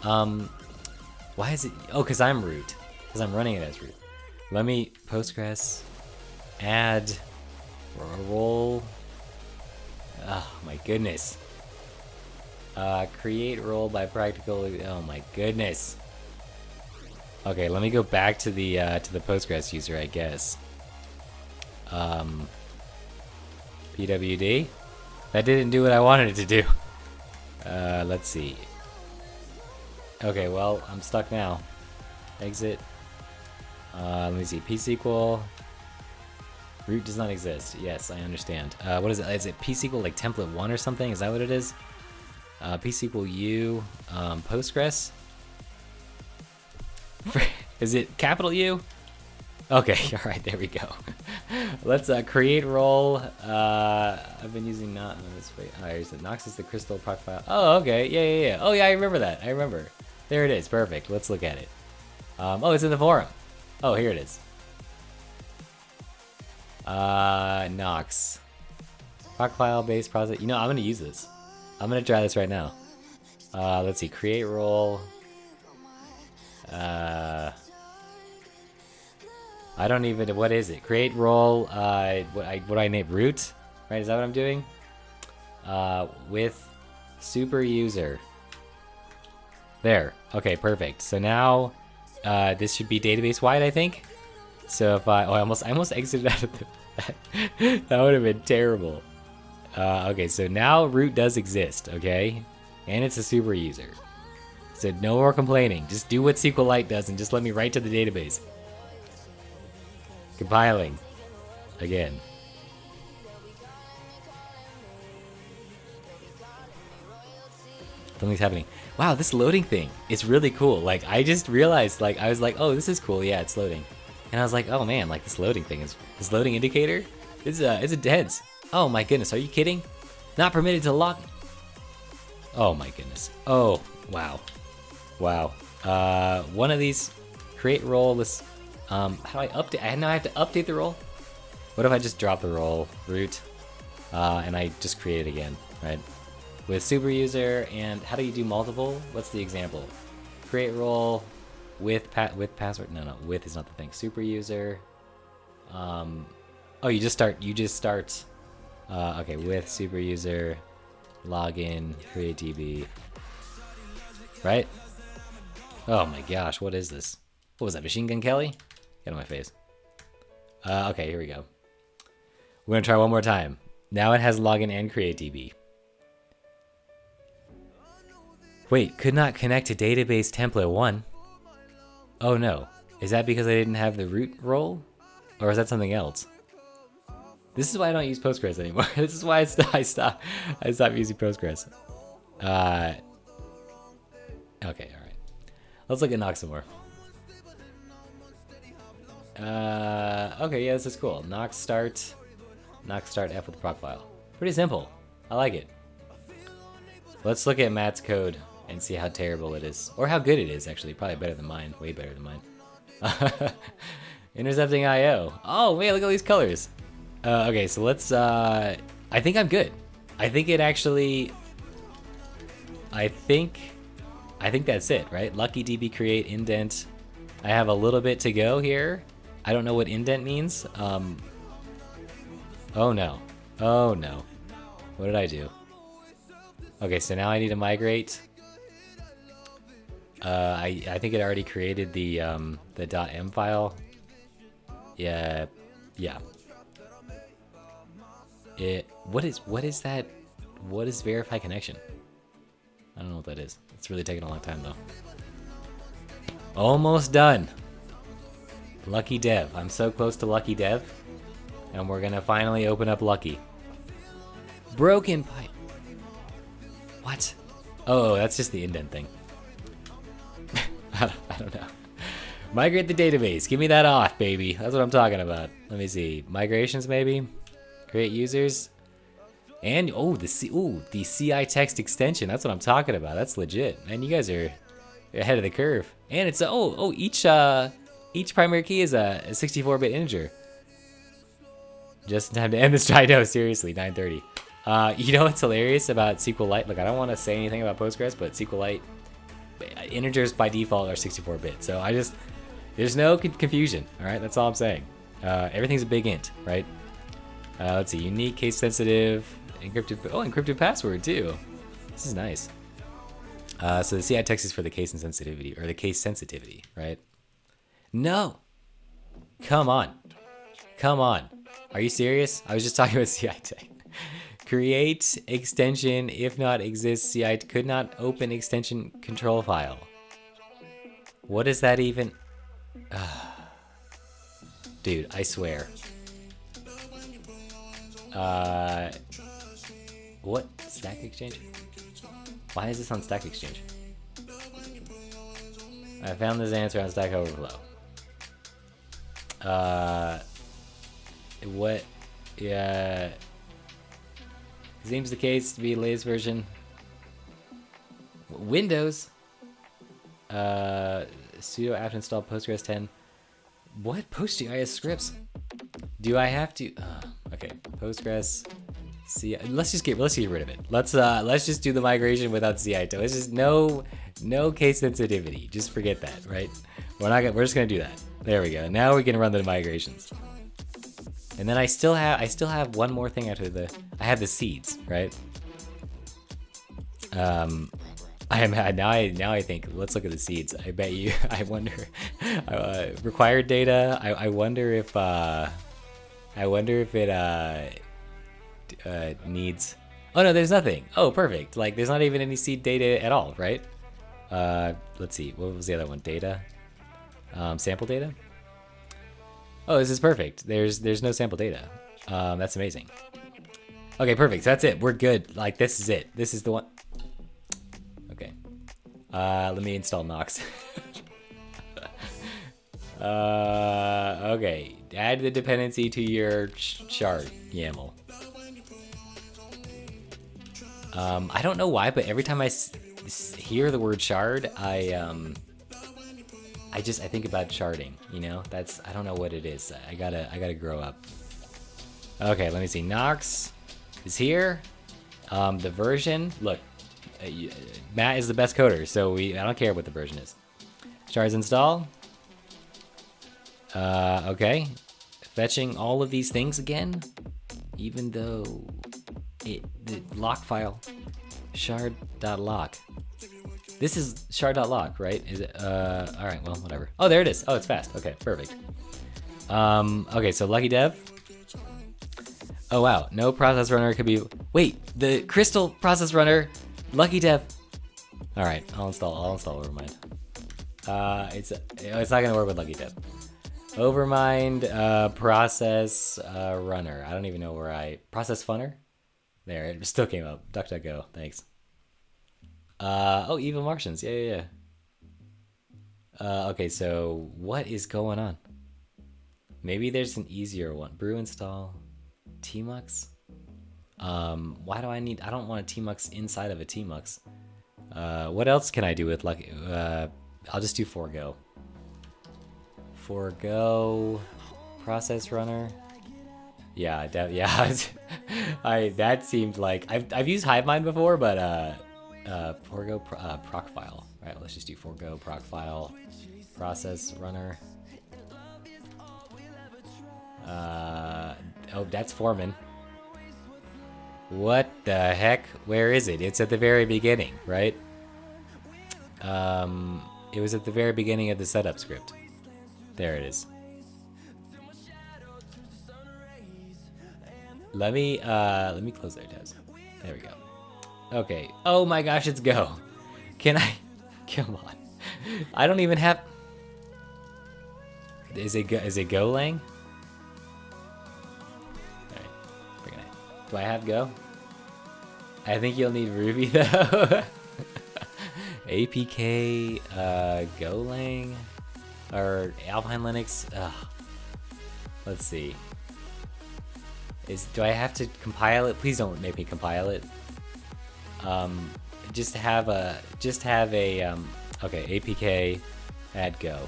why is it? Oh, because I'm root. Because I'm running it as root. Let me Postgres add role. Oh my goodness. Create role by practical. Oh my goodness. Okay, let me go back to the Postgres user, I guess. PWD. That didn't do what I wanted it to do. Let's see. Okay, well, I'm stuck now. Exit. Let me see. pSQL. Root does not exist. Yes, I understand. What is it? Is it pSQL like template 1 or something? Is that what it is? pSQL U. Postgres. Is it capital U? Okay, all right, there we go. Let's create role. I've been using not this way. Oh, here's the Nox is the crystal proc file. Oh, okay, yeah. Oh, yeah, I remember that. I remember. There it is. Perfect. Let's look at it. Oh, it's in the forum. Oh, here it is. Nox proc file based process. You know, I'm gonna use this. I'm gonna try this right now. Let's see. Create role. I don't even, what is it? Create role, what I name root, right? Is that what I'm doing? With super user. There, okay, perfect. So now, this should be database wide, I think. So if I almost exited out of that would have been terrible. Okay, so now root does exist, okay? And it's a super user. So no more complaining. Just do what SQLite does and just let me write to the database. Compiling. Again. Something's happening. Wow, this loading thing is really cool. Like, I just realized, like, I was like, oh, this is cool. Yeah, it's loading. And I was like, oh man, like this loading thing is, this loading indicator is a dense. Oh my goodness, are you kidding? Not permitted to lock. Oh my goodness. Oh, wow. Wow. One of these, create role, this, how do I update? I now have to update the role? What if I just drop the role, root, and I just create it again, right? With super user, and how do you do multiple? What's the example? Create role with password. No, with is not the thing. Super user. Oh, you just start. Okay, with super user, login, create DB. Right? Oh my gosh, what is this? What was that, Machine Gun Kelly? Get on my face. Okay, here we go. We're gonna try one more time. Now it has login and create DB. Wait, could not connect to database template 1. Oh no. Is that because I didn't have the root role? Or is that something else? This is why I don't use Postgres anymore. This is why I stopped using Postgres. Okay, alright. Let's look at Nox some more. Okay, yeah, this is cool. Nox start F with the proc file. Pretty simple. I like it. Let's look at Matt's code and see how terrible it is. Or how good it is, actually. Probably better than mine. Way better than mine. Intercepting IO. Oh, wait, look at all these colors. Okay, so let's, I think I'm good. I think it actually, I think that's it, right? Lucky DB create indent. I have a little bit to go here. I don't know what indent means. Oh no. Oh no. What did I do? Okay, so now I need to migrate. I think it already created the .m file. Yeah, yeah. What is that? What is verify connection? I don't know what that is. It's really taking a long time though. Almost done. Lucky Dev. I'm so close to Lucky Dev. And we're gonna finally open up Lucky. Broken pipe. What? Oh, that's just the indent thing. I don't know. Migrate the database. Give me that auth, baby. That's what I'm talking about. Let me see. Migrations, maybe? Create users. And, oh, the CI text extension. That's what I'm talking about. That's legit. Man, you guys are ahead of the curve. And it's, each primary key is a 64-bit integer. Just in time to end this try. No, seriously, 9:30. You know what's hilarious about SQLite? Look, I don't want to say anything about Postgres, but SQLite integers by default are 64-bit. So there's no confusion. All right, that's all I'm saying. Everything's a big int, right? Let's see, unique, case sensitive, encrypted. Oh, encrypted password too. This is nice. So the CI text is for the case and sensitivity, or the case sensitivity, right? No. Come on. Come on. Are you serious? I was just talking about CI text. Create extension if not exists. CI could not open extension control file. What is that even? Dude, I swear. What? Stack Exchange? Why is this on Stack Exchange? I found this answer on Stack Overflow. What? Yeah. Seems the case to be the latest version. Windows. Sudo apt install Postgres 10. What? PostGIS scripts? Do I have to? Okay. Postgres. CI. Let's get rid of it. Let's just do the migration without CI. Let's just no case sensitivity. Just forget that, right? We're just gonna do that. There we go. Now we can run the migrations. And then I still have one more thing after I have the seeds, right? Now I think, let's look at the seeds. I bet you, I wonder, required data. I wonder if it needs. Oh no, there's nothing. Oh, perfect. Like there's not even any seed data at all, right? Let's see. What was the other one? Data. Sample data. Oh, this is perfect. There's no sample data. That's amazing. Okay, perfect. So that's it. We're good. Like this is it. This is the one. Okay. Let me install Nox. Okay. Add the dependency to your shard YAML. I don't know why, but every time I hear the word shard, I think about sharding, you know? I don't know what it is. I gotta grow up. Okay, let me see. Nox is here. The version, look, Matt is the best coder, so I don't care what the version is. Shards install. Okay. Fetching all of these things again, even though the lock file, shard.lock. This is shard.lock, right? Is it? All right, well, whatever. Oh, there it is. Oh, it's fast. Okay, perfect. Okay, so Lucky Dev. Oh, wow. No process runner could be... Wait, the Crystal process runner. Lucky Dev. All right, I'll install Overmind. It's not going to work with Lucky Dev. Overmind, process runner. I don't even know where process funner? There, it still came up. DuckDuckGo, thanks. Oh, Evil Martians. Yeah. Okay, so what is going on? Maybe there's an easier one. Brew install tmux. Why do I don't want a tmux inside of a tmux. What else can I do with Lucky? I'll just do forgo. Forgo process runner. Yeah, that seemed like I've used HiveMind before, but forgo proc file. All right, let's just do forgo proc file process runner. Oh, that's Foreman. What the heck? Where is it? It's at the very beginning, right? It was at the very beginning of the setup script. There it is. Let me close their tabs. There we go. Okay. Oh my gosh, it's go. Can I? Come on. I don't even have. Is it go? Is it go, Lang? All right. Bring it in. Do I have go? I think you'll need Ruby though. APK, Golang, or Alpine Linux. Ugh. Let's see. Do I have to compile it? Please don't make me compile it. Just have a okay, APK, add go.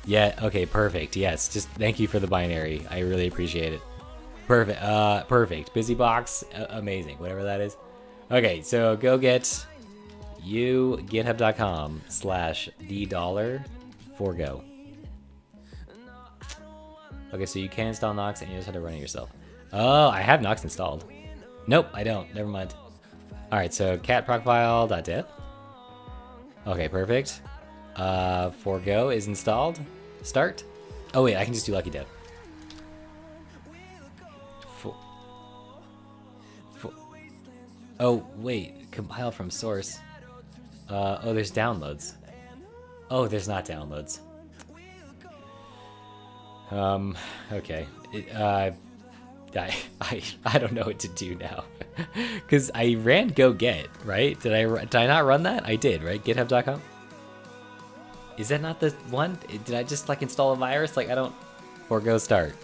Yeah, okay, perfect. Yes, just thank you for the binary. I really appreciate it. Perfect. Perfect. BusyBox, amazing. Whatever that is. Okay, so go get you github.com/$d for go. Okay, so you can install Nox and you just have to run it yourself. Oh, I have Nox installed. Nope, I don't. Never mind. All right, so cat procfile.dev. Okay, perfect. For go is installed. Start. Oh wait, I can just do lucky dev. Oh wait, compile from source. Oh, there's downloads. Oh, there's not downloads. Okay. I don't know what to do now. Cause I ran go get, right? Did I not run that? I did, right? GitHub.com? Is that not the one? Did I just like install a virus? Like I don't, or go start.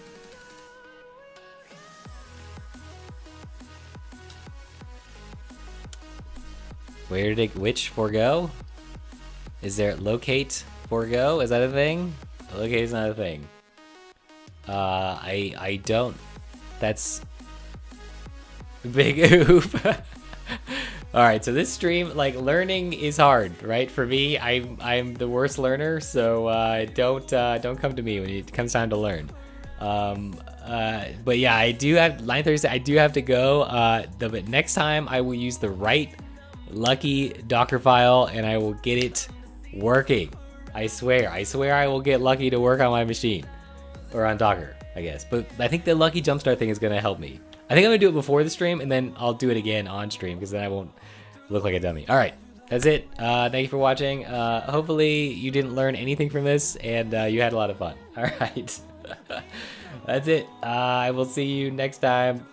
Where did it, which forgo? Is there locate forgo? Is that a thing? Locate is not a thing. I don't, that's big oof. All right, so this stream, like learning is hard, right? For me, I'm the worst learner, so don't come to me when it comes time to learn. But yeah, I do have 9:30. I do have to go. But next time I will use the right lucky Docker file and I will get it working. I swear I will get lucky to work on my machine or on Docker, I guess. But I think the lucky jumpstart thing is gonna help me. I think I'm gonna do it before the stream and then I'll do it again on stream because then I won't look like a dummy. All right, that's it. Thank you for watching. Hopefully you didn't learn anything from this and you had a lot of fun. All right, that's it. I will see you next time.